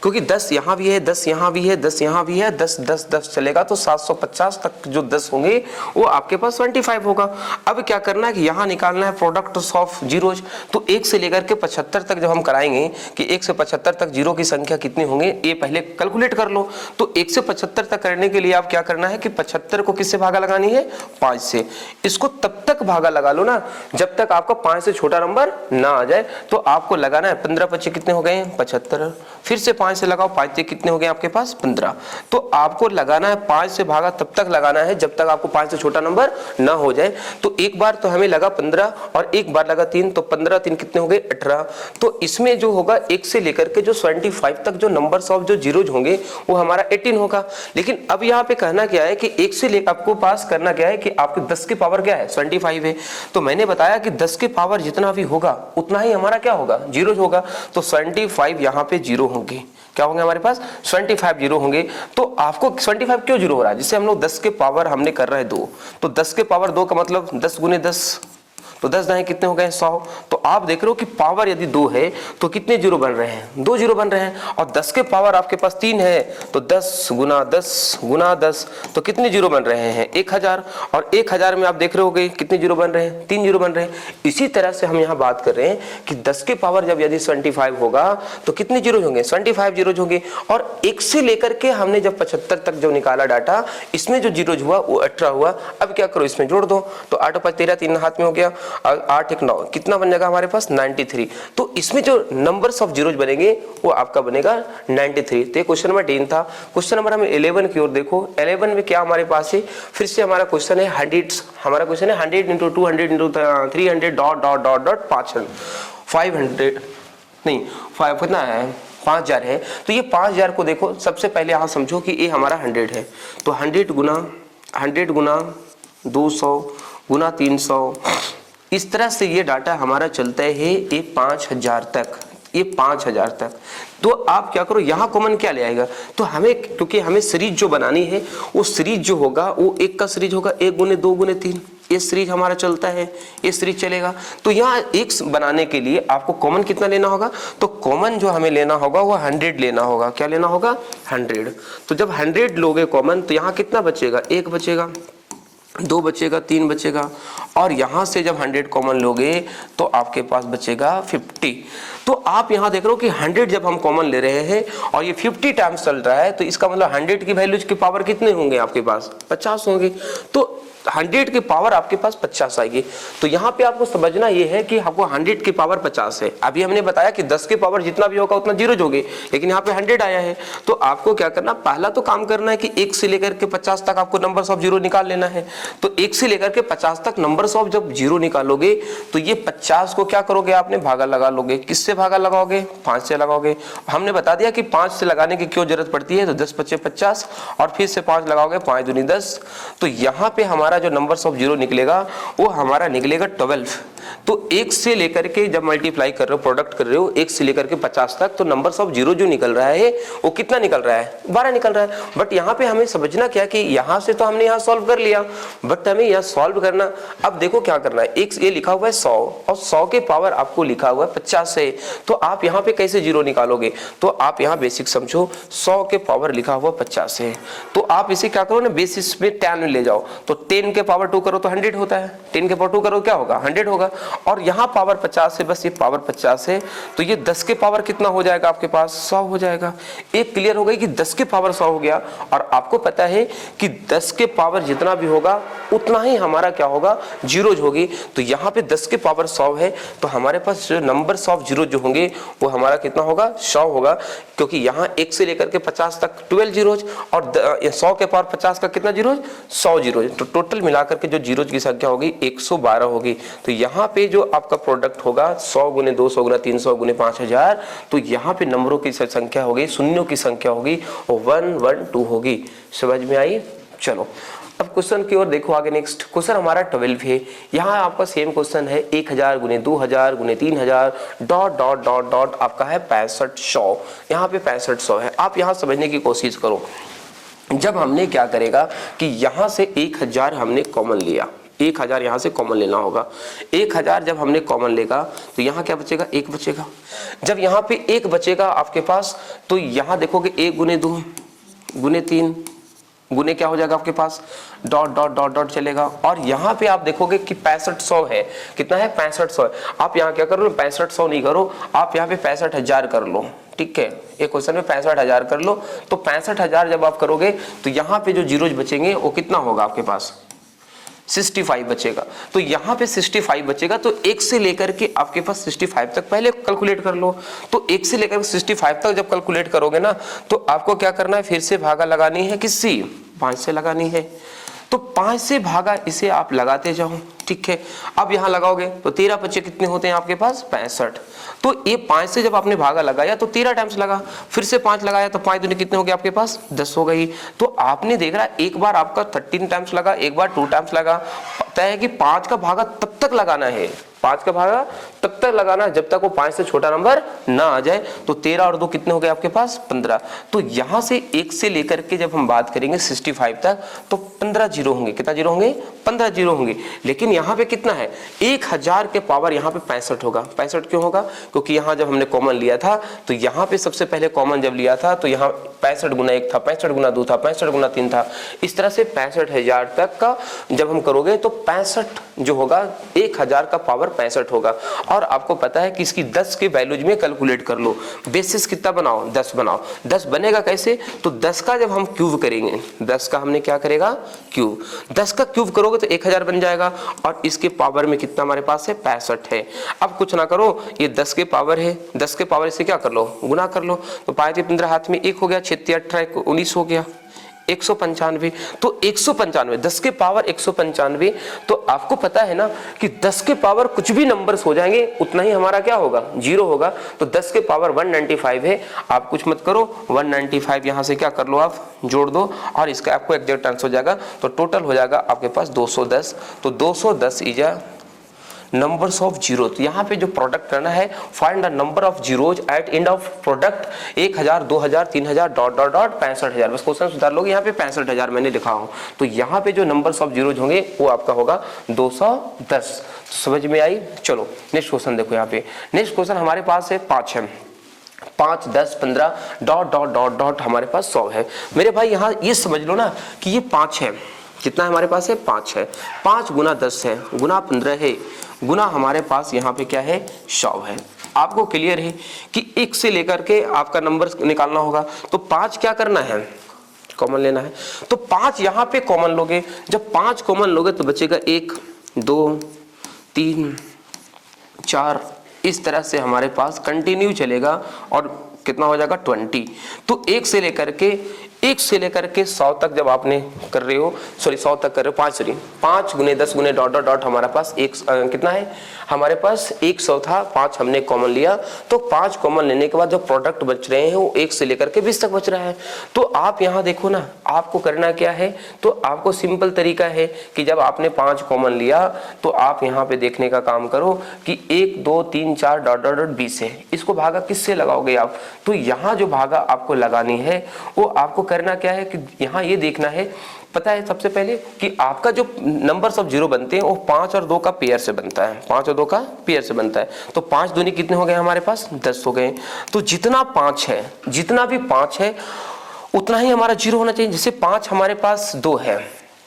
क्योंकि 10 यहाँ भी है, 10 यहाँ भी है, 10 यहाँ भी है, 10 चलेगा तो 750 तक जो 10 होंगे वो आपके पास 25 होगा। अब क्या करना है कि यहाँ निकालना है प्रोडक्ट ऑफ जीरोज। तो 1 से लेकर के 75 तक जब हम कराएंगे कि 1 से 75 तक जीरो की संख्या कितनी होंगे ये पहले कैलकुलेट कर लो। तो 1 से 75 तक करने के लिए आप क्या करना है कि 75 को किससे भागा लगानी है 5 से। इसको तब तक भागा लगा लो ना जब तक आपका 5 से छोटा नंबर ना आ जाए। तो आपको लगाना है 15 25 कितने हो गए 75, फिर से 5 से लगाओ 5 से कितने हो गए आपके पास 15। तो आपको लगाना है 5 से भागा तब तक लगाना है जब तक आपको 5 से छोटा नंबर ना हो जाए। तो एक बार तो हमें लगा 15 और एक बार लगा 3, तो 15 3 कितने हो गए 18। तो इसमें जो होगा 1 से लेकर के जो 25 तक जो नंबर्स ऑफ जो जीरोज होंगे वो हमारा 18 होगा। लेकिन अब यहाँ पे कहना क्या है कि 1 से लेकर आपको पास करना क्या है कि आपके 10 की पावर क्या है 25 है। तो मैंने बताया कि 10 की पावर जितना भी होगा उतना ही हमारा क्या होगा जीरो होगा। तो 25 यहाँ पे जीरो होंगे, क्या होंगे हमारे पास 25 जीरो होंगे। तो आपको 25 क्यों जीरो हो रहा है, जिससे हम लोग 10 के पावर हमने कर रहे हैं 2। तो 10 के पावर 2 का मतलब 10 गुने 10, तो 10 दाएं कितने हो गए 100। तो आप देख रहे हो कि पावर यदि 2 है तो कितने जीरो बन रहे हैं 2 जीरो बन रहे हैं। और 10 के पावर आपके पास 3 है तो 10 गुना 10 तो कितने जीरो बन रहे हैं 1000। और 1000 में आप देख रहे होगे कितने जीरो बन रहे हैं 3 जीरो बन रहे हैं। इसी तरह से हम यहाँ बात कर रहे हैं कि 10 के पावर जब यदि 25 होगा तो कितने जीरो होंगे 25 जीरो होंगे। और 1 से लेकर के हमने जब 75 तक जो निकाला डाटा इसमें जो जीरो हुआ वो 18 हुआ। अब क्या करो इसमें जोड़ दो, तो 8 5 13 3 हाथ में हो गया, 8 1 9 कितना बन जाएगा हमारे पास 93। तो इसमें जो नंबर्स ऑफ जीरोज बनेंगे वो आपका बनेगा 93। तो ये क्वेश्चन नंबर 10 था। क्वेश्चन नंबर हमें 11 की ओर देखो। 11 में क्या हमारे पास है, फिर से हमारा क्वेश्चन है 100, हमारा क्वेश्चन है 100 into 200 into 300 dot dot dot dot 500 नहीं 5 कितना है 5000 है। तो ये 5000 को देखो, सबसे पहले यहाँ समझो कि ये हमारा 100 है। तो 100 गुना 200 गुना 300, इस तरह से ये डाटा हमारा चलता है ये 5000 तक, ये 5000 तक। तो आप क्या करो यहाँ कॉमन क्या ले आएगा, तो हमें क्योंकि हमें सीरीज जो बनानी है वो सीरीज जो होगा वो 1 का सीरीज होगा 1 गुने 2 गुने 3, ये सीरीज हमारा चलता है, ये सीरीज चलेगा। तो यहाँ 1 बनाने के लिए आपको कॉमन कितना लेना होगा, तो कॉमन जो हमें लेना होगा वो 100 लेना होगा। क्या लेना होगा 100। तो जब 100 लोगे कॉमन तो यहाँ कितना बचेगा 1 बचेगा, 2 बचेगा, 3 बचेगा। और यहाँ से जब 100 कॉमन लोगे तो आपके पास बचेगा 50। तो आप यहाँ देख रहे हो कि 100 जब हम कॉमन ले रहे हैं और ये 50 टाइम्स चल रहा है, तो इसका मतलब 100 की वैल्यूज की पावर कितने होंगे आपके पास 50 होंगे। तो 100 की पावर आपके पास 50 आएगी। तो यहाँ पे आपको समझना ये है कि आपको 100 की पावर 50 है। अभी हमने बताया कि 10 की पावर जितना भी होगा उतना जीरो होगे, लेकिन यहाँ पे 100 आया है। तो आपको क्या करना, पहला तो काम करना है कि 1 से लेकर के 50 तक आपको नंबर्स ऑफ जीरो निकाल लेना है। तो 1 से लेकर के 50 तक नंबर्स ऑफ जब जीरो निकालोगे तो ये 50 को क्या करोगे आपने भागा लगा लोगे, किससे से भागा लगाओगे, 5 से लगाओगे। हमने बता दिया कि 5 से लगाने की क्यों जरूरत पड़ती है, तो 10 × 5 = 50 और फिर से 5 लगाओगे, 5 दूनी 10। तो यहाँ पे हमारा जो नंबर्स ऑफ जीरो निकलेगा वो हमारा निकलेगा 12। तो 1 से लेकर के जब मल्टीप्लाई कर रहे हो, प्रोडक्ट कर रहे हो 1 से लेकर के 50 तक, तो नंबर्स ऑफ जीरो जो निकल रहा है वो कितना निकल रहा है, 12 निकल रहा है। बट यहाँ पे हमें समझना क्या कि यहाँ से तो हमने यहाँ सॉल्व कर लिया, बट हमें यहाँ सॉल्व करना, अब देखो क्या करना है। एक ये लिखा हुआ है 100 और 100 के पावर आपको लिखा हुआ है 50 है, तो आप यहाँ पे कैसे जीरो निकालोगे, तो आप यहाँ बेसिक समझो, 100 के पावर लिखा हुआ 50 है, तो आप इसे क्या करो ना, बेसिस में 10 में ले जाओ, तो 10 के पावर 2 करो तो 100 होता है, 10 के पावर 2 करो क्या होगा, 100 होगा। और यहाँ पावर 50 है, बस ये पावर 50 है, तो ये 10 के पावर कितना हो जाएगा आपके पास, 100 हो जाएगा। एक क्लियर हो गई कि 10 के पावर 100 हो गया, और आपको पता है कि 10 के पावर जितना भी होगा उतना ही हमारा क्या होगा, जीरोज होगी। तो यहाँ पे 10 के पावर 100 है, तो हमारे पास जो नंबर्स ऑफ जीरो जो होंगे वो हमारा कितना होगा, 100 होगा, क्योंकि यहाँ 1 से लेकर के 50 तक 12 जीरोज और 100 के पावर 50 का कितना जीरोज, 100 जीरोज। तो टोटल मिलाकर के जो जीरोज की संख्या होगी 112 होगी। तो यहाँ पे जो आपका प्रोडक्ट होगा 100 × 200 × 300 × 5000, तो यहाँ पे नंबरों की संख्या होगी, शून्यों की संख्या होगी, 112 होगी। समझ में आई? चलो अब क्वेश्चन की ओर देखो आगे। नेक्स्ट क्वेश्चन हमारा 12 है। यहाँ आपका सेम क्वेश्चन है, 1000 × 2000 × 3000 डॉट डॉट डॉट डॉट आपका है 6500। यहाँ पे 6500 है। आप यहाँ समझने की कोशिश करो, जब हमने क्या करेगा कि यहाँ से 1000 हमने कॉमन लिया, 1000 यहाँ से कॉमन लेना होगा। 1000 जब हमने कॉमन लेगा तो यहाँ क्या बचेगा, 1 बचेगा। जब यहाँ पे 1 बचेगा आपके पास, तो यहाँ देखोगे 1 × 2 × 3 गुने क्या हो जाएगा आपके पास, डॉट डॉट डॉट डॉट चलेगा। और यहाँ पे आप देखोगे कि 6500 है, कितना है, 6500 है। आप यहाँ क्या करो, 6500 नहीं करो, आप यहाँ पे 65000 कर लो, ठीक है। एक क्वेश्चन में 65000 कर लो, तो 65000 जब आप करोगे तो यहाँ पे जो जीरोज बचेंगे वो कितना होगा आपके पास, 65 बचेगा। तो यहाँ पे 65 बचेगा, तो 1 से लेकर के आपके पास 65 तक पहले कैलकुलेट कर लो। तो 1 से लेकर 65 तक जब कैलकुलेट करोगे ना, तो आपको क्या करना है, फिर से भागा लगानी है, किससे, 5 से लगानी है। तो 5 से भागा इसे आप लगाते जाओ, ठीक है। अब यहाँ लगाओगे तो 13 बच्चे कितने होते हैं आपके पास, 65। तो ये 5 से जब आपने भागा लगाया तो 13 टाइम्स लगा, फिर से 5 लगाया तो 5 दूनी कितने हो गए आपके पास, 10 हो गई। तो आपने देख रहा एक बार आपका 13 टाइम्स लगा, एक बार 2 टाइम्स लगा। पता है कि 5 का भागा तब तक लगाना है, 5 का भागा तब तक लगाना जब तक वो 5 से छोटा नंबर ना आ जाए। तो 13 और 2 कितने हो गए आपके पास, 15। तो यहाँ से 1 से लेकर के जब हम बात करेंगे 65 तक, तो 15 जीरो होंगे, कितना जीरो होंगे, 15 जीरो होंगे। लेकिन यहाँ पे कितना है, 1000 के पावर यहाँ पे 65 होगा। 65 क्यों होगा, क्योंकि यहाँ जब हमने कॉमन लिया था तो यहाँ पे सबसे पहले कॉमन जब लिया था तो यहाँ 65 × 1 था, 65 × 2 था, 65 × 3 था। इस तरह से 65000 तक का जब हम करोगे तो 65 जो होगा, 1000 का पावर 65 होगा। और आपको पता है कि इसकी 10 के वैल्यूज में कैलकुलेट कर लो। बेसिस कितना बनाओ, 10 बनाओ। 10 बनेगा कैसे, तो 10 का जब हम क्यूब करेंगे, 10 का हमने क्या करेगा, क्यूब। 10 का क्यूब करोगे तो 1000 बन जाएगा, और इसके पावर में कितना हमारे पास है, 65 है। अब कुछ ना करो, ये 10 के पावर है, 10 के पावर से क्या कर लो, गुना कर लो। तो 5 × 15 हाथ में 1 हो गया, 6 × 18 19 हो गया, 195। तो 195, 10 के पावर 195। तो आपको पता है ना कि 10 के पावर कुछ भी नंबर्स हो जाएंगे उतना ही हमारा क्या होगा, जीरो होगा। तो 10 के पावर 195 है। आप कुछ मत करो, 195 यहाँ से क्या कर लो, आप जोड़ दो, और इसका आपको एग्जैक्ट आंसर हो जाएगा। तो टोटल हो जाएगा आपके पास 210। तो 210 is a numbers of zero. तो यहाँ पे जो प्रोडक्ट करना है, find the number of zeros at end of product 1000 2000 3000 dot dot dot 65000। बस क्वेश्चन सुधार लोगे, यहाँ पे 65000 मैंने लिखा हूँ। तो यहाँ पे जो नंबर्स ऑफ जीरोज होंगे वो आपका होगा 210। तो समझ में आई? चलो नेक्स्ट क्वेश्चन देखो। यहाँ पे नेक्स्ट क्वेश्चन हमारे पास है 5 है, 5 10 15 डॉट डॉट डॉट डॉट हमारे पास 100 है। मेरे भाई यहाँ ये समझ लो ना कि ये 5 है, कितना हमारे पास है, 5 है। 5 × 10 है, गुना 15 है, गुना हमारे पास यहाँ पे क्या है, 100 है। आपको क्लियर है कि 1 से लेकर के आपका नंबर निकालना होगा। तो 5 क्या करना है, कॉमन लेना है। तो 5 यहाँ पे कॉमन लोगे, जब 5 कॉमन लोगे तो बचेगा 1 2 3 4, इस तरह से हमारे पास कंटिन्यू चलेगा और कितना हो जाएगा 20। तो 1 से लेकर के 1 से लेकर के 100 तक जब आपने कर रहे हो, सॉरी 100 तक कर रहे हो, 5 गुने 10 गुने डॉट डॉट डॉट हमारे पास एक कितना है, हमारे पास 100 था, 5 हमने कॉमन लिया, तो 5 कॉमन लेने के बाद जो प्रोडक्ट बच रहे हैं वो 1 से लेकर के 20 तक बच रहा है। तो आप यहाँ देखो ना, आपको करना क्या है, तो आपको सिंपल तरीका है कि जब आपने 5 कॉमन लिया तो आप यहाँ पे देखने का काम करो कि 1 2 3 4 डॉट डॉट डॉट 20 है, इसको भागा किससे लगाओगे आप, तो यहाँ जो भागा आपको लगानी है वो आपको करना क्या है कि यहाँ ये देखना है, पता है सबसे पहले कि आपका जो नंबर्स ऑफ जीरो बनते हैं वो 5 और 2 का पेयर से बनता है, 5 और 2 का पेयर से बनता है। तो 5 दूनी कितने हो गए हमारे पास, 10 हो गए। तो जितना 5 है, जितना भी 5 है उतना ही हमारा जीरो होना चाहिए। जैसे 5 हमारे पास 2 है,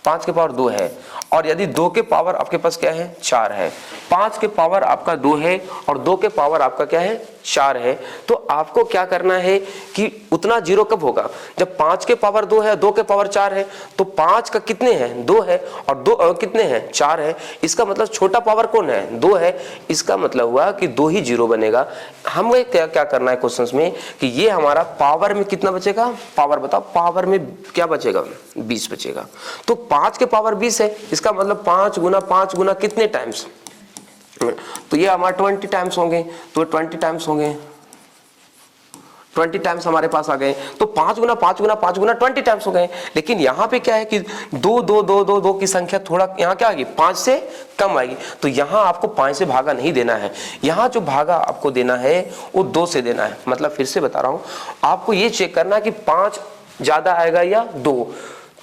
5 के पावर 2 है, और यदि 2 के पावर आपके पास क्या है, 4 है, 5 के पावर आपका 2 है और 2 के पावर आपका क्या है, 4 है, तो आपको क्या करना है कि उतना जीरो कब होगा, जब 5 के पावर 2 है, 2 के पावर 4 है, तो 5 का कितने हैं, 2 है, और 2 कितने हैं, 4 है, इसका मतलब छोटा पावर कौन है, 2 है, इसका मतलब हुआ कि 2 ही जीरो बनेगा। हमें क्या क्या करना है क्वेश्चंस में कि ये हमारा पावर में कितना बचेगा, पावर बताओ, पावर में क्या बचेगा, 20 बचेगा। तो 5 के पावर 20 है, इसका मतलब 5 गुना कितने टाइम्स, तो ये हमारे 20 टाइम्स होंगे, तो 20 टाइम्स होंगे, 20 टाइम्स हमारे पास आ गए। तो 5 गुना 20 टाइम्स हो गए। लेकिन यहाँ पे क्या है कि 2 की संख्या थोड़ा यहाँ क्या आएगी, 5 से कम आएगी, तो यहाँ आपको 5 से भागा नहीं देना है, यहाँ जो भागा आपको देना है वो 2 से देना है। मतलब फिर से बता रहा हूँ, आपको ये चेक करना है कि 5 ज्यादा आएगा या 2,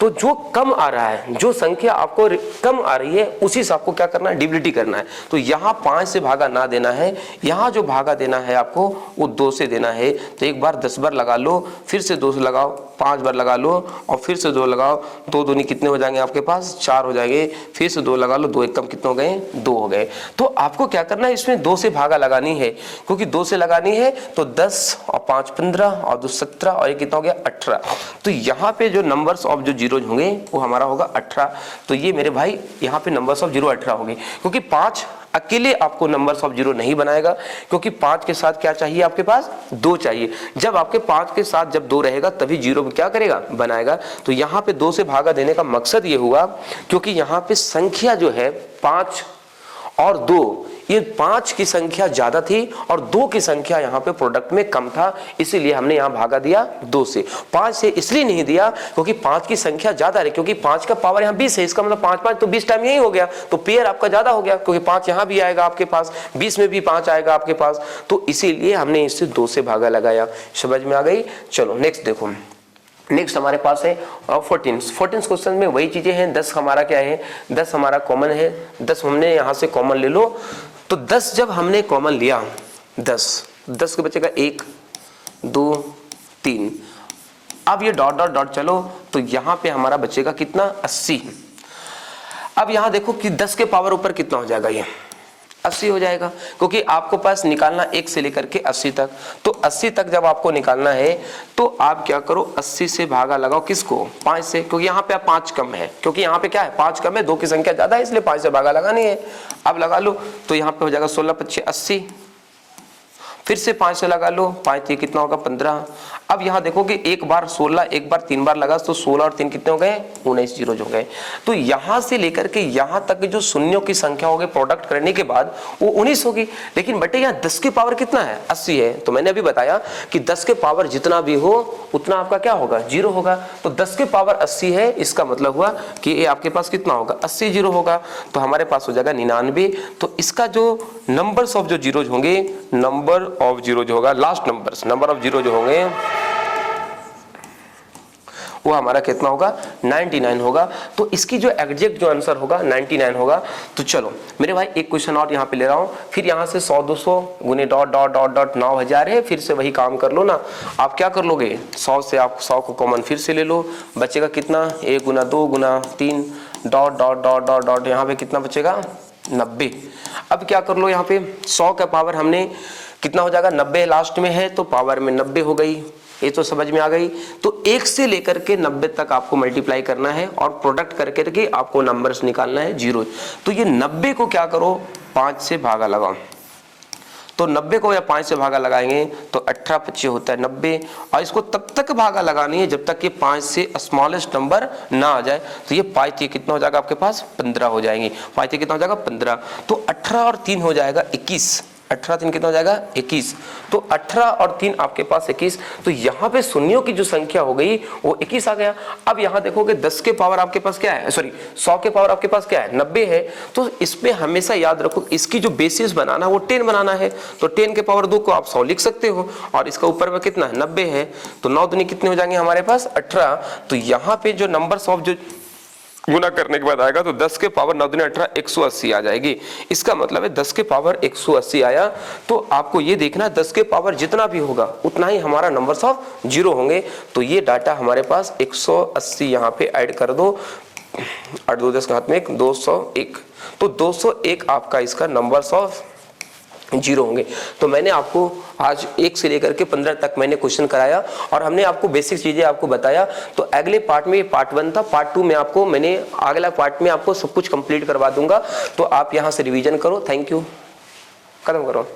तो जो कम आ रहा है, जो संख्या आपको कम आ रही है उसी से आपको क्या करना है, डिविडिटी करना है। तो यहाँ 5 से भागा ना देना है, यहाँ जो भागा देना है आपको वो 2 से देना है। तो एक बार 10 बार लगा लो, फिर से 2 से लगाओ, 5 बार लगा लो और फिर से 2 लगाओ, 2 दूनी कितने हो जाएंगे आपके पास, 4 हो जाएंगे, फिर से 2 लगा लो, 2 एक कम कितने हो गए, 2 हो गए। तो आपको क्या करना है, इसमें 2 से भागा लगानी है, क्योंकि 2 से लगानी है तो 10 और 5 15 और 2 17 और ये कितना हो गया 18। तो यहाँ पे जो नंबर्स ऑफ जो जीरो होंगे वो हमारा होगा 18। तो ये मेरे भाई यहाँ पे नंबर्स ऑफ जीरो 18 होगी, क्योंकि 5 अकेले आपको नंबर्स ऑफ जीरो नहीं बनाएगा, क्योंकि 5 के साथ क्या चाहिए, आपके पास 2 चाहिए। जब आपके 5 के साथ जब 2 रहेगा तभी जीरो क्या करेगा, बनाएगा। तो यहाँ पे 2 से भागा देने का मकसद ये हुआ क्योंकि यहाँ पे संख्या जो है 5 और 2, ये 5 की संख्या ज्यादा थी और 2 की संख्या यहाँ पे प्रोडक्ट में कम था, इसीलिए हमने यहाँ भागा दिया 2 से। 5 से इसलिए नहीं दिया क्योंकि 5 की संख्या ज्यादा है, क्योंकि 5 का पावर यहाँ 20 है, इसका मतलब 5 5 तो 20 टाइम यही हो गया, तो पेयर आपका ज्यादा हो गया, क्योंकि 5 यहाँ भी आएगा आपके पास, 20 में भी 5 आएगा आपके पास, तो इसीलिए हमने इससे 2 से भागा लगाया। समझ में आ गई। चलो नेक्स्ट देखो, नेक्स्ट हमारे पास है 14 क्वेश्चन में वही चीजें हैं। 10 हमारा क्या है, 10 हमारा कॉमन है, 10 हमने यहाँ से कॉमन ले लो। तो 10 जब हमने कॉमन लिया, 10 के बचेगा 1 2 3, अब ये डॉट डॉट डॉट चलो, तो यहाँ पे हमारा बचेगा कितना, 80। अब यहाँ देखो कि 10 के पावर ऊपर कितना हो जाएगा, ये 80 हो जाएगा, क्योंकि आपको पास निकालना 1 से लेकर के 80 तक। तो 80 तक जब आपको निकालना है तो आप क्या करो, 80 से भागा लगाओ किसको, 5 से, क्योंकि यहाँ पे 5 कम है, क्योंकि यहाँ पे क्या है 5 कम है, 2 की संख्या ज्यादा है, इसलिए 5 से भागा लगानी है। अब लगा लो, तो यहाँ पे हो जाएगा 16 25 80, फिर से 5 से लगा लो, 5 से कितना होगा 15। अब यहाँ देखो कि एक बार 16, एक बार 3 बार लगा, तो 16 और 3 कितने हो गए, 19 जीरो हो गए। तो यहाँ से लेकर के यहाँ तक जो शून्यों की संख्या होगी प्रोडक्ट करने के बाद वो 19 होगी। लेकिन बेटे यहाँ 10 के पावर कितना है, 80 है, तो मैंने अभी बताया कि 10 के पावर जितना भी हो उतना आपका क्या होगा, जीरो होगा। तो 10 के पावर 80 है, इसका मतलब हुआ कि ये आपके पास कितना होगा, 80 जीरो होगा, तो हमारे पास हो जाएगा 99। तो इसका जो नंबर्स ऑफ जो जीरोज होंगे, नंबर ऑफ जीरो जो होगा, लास्ट नंबर ऑफ जीरो जो होंगे वो हमारा कितना होगा, 99 होगा। तो इसकी जो एग्जैक्ट जो आंसर होगा 99 होगा। तो चलो मेरे भाई एक क्वेश्चन और यहाँ पे ले रहा हूँ, फिर यहाँ से 100 200 गुने डॉट डॉट डॉट डॉट 9000 है, फिर से वही काम कर लो ना। आप क्या कर लोगे, 100 से आप 100 को कॉमन फिर से ले लो, बचेगा कितना, 1 गुना 2 गुना 3 dot dot dot dot dot, यहाँ पे कितना बचेगा 90। अब क्या कर लो, यहाँ पे 100 का पावर हमने कितना हो जाएगा, 90 लास्ट में है, तो पावर में 90 हो गई, ये तो समझ में आ गई। तो 1 से लेकर के 90 तक आपको मल्टीप्लाई करना है और प्रोडक्ट करके के आपको नंबर्स निकालना है जीरो। तो ये 90 को क्या करो, 5 से भागा लगाओ, तो तो 90 को या 5 से भागा लगाएंगे तो 18 25 होता है 90, और इसको तब तक भागा लगानी है जब तक ये 5 से स्मॉलेस्ट नंबर ना आ जाए। तो ये 5 कितना हो जाएगा आपके पास 15 हो जाएंगे, 5 कितना हो जाएगा 15, तो 18 और 3 हो जाएगा 21, 18 3 कितना हो जाएगा 21, तो 18 और 3 आपके पास 21। तो यहाँ पे शून्यों की जो संख्या हो गई वो 21 आ गया। अब यहाँ देखोगे 10 के पावर आपके पास क्या है, सॉरी 100 के पावर आपके पास क्या है 90 है, तो इसमें हमेशा याद रखो इसकी जो बेसिस बनाना वो 10 बनाना है, तो 10 के पावर 2 को आप 100 लिख सकते हो, और इसका ऊपर में कितना है 90 है, तो 9 दूनी कितने हो जाएंगे हमारे पास 18। तो यहाँ पे जो नंबर ऑफ जो गुना करने के बाद आएगा तो 10 के पावर 9 दूनी 18 180 आ जाएगी। इसका मतलब है 10 के पावर 180 आया, तो आपको ये देखना 10 के पावर जितना भी होगा उतना ही हमारा नंबर्स ऑफ जीरो होंगे। तो ये डाटा हमारे पास 180 यहाँ पे ऐड कर दो, 8 2 10 के हाथ में 1 201, तो 201 आपका इसका नंबर्स ऑफ जीरो होंगे। तो मैंने आपको आज 1 से लेकर के 15 तक मैंने क्वेश्चन कराया और हमने आपको बेसिक चीजें आपको बताया। तो अगले पार्ट में, पार्ट 1 था, पार्ट 2 में आपको मैंने अगला पार्ट में आपको सब कुछ कंप्लीट करवा दूंगा। तो आप यहां से रिवीजन करो। थैंक यू, खत्म करो।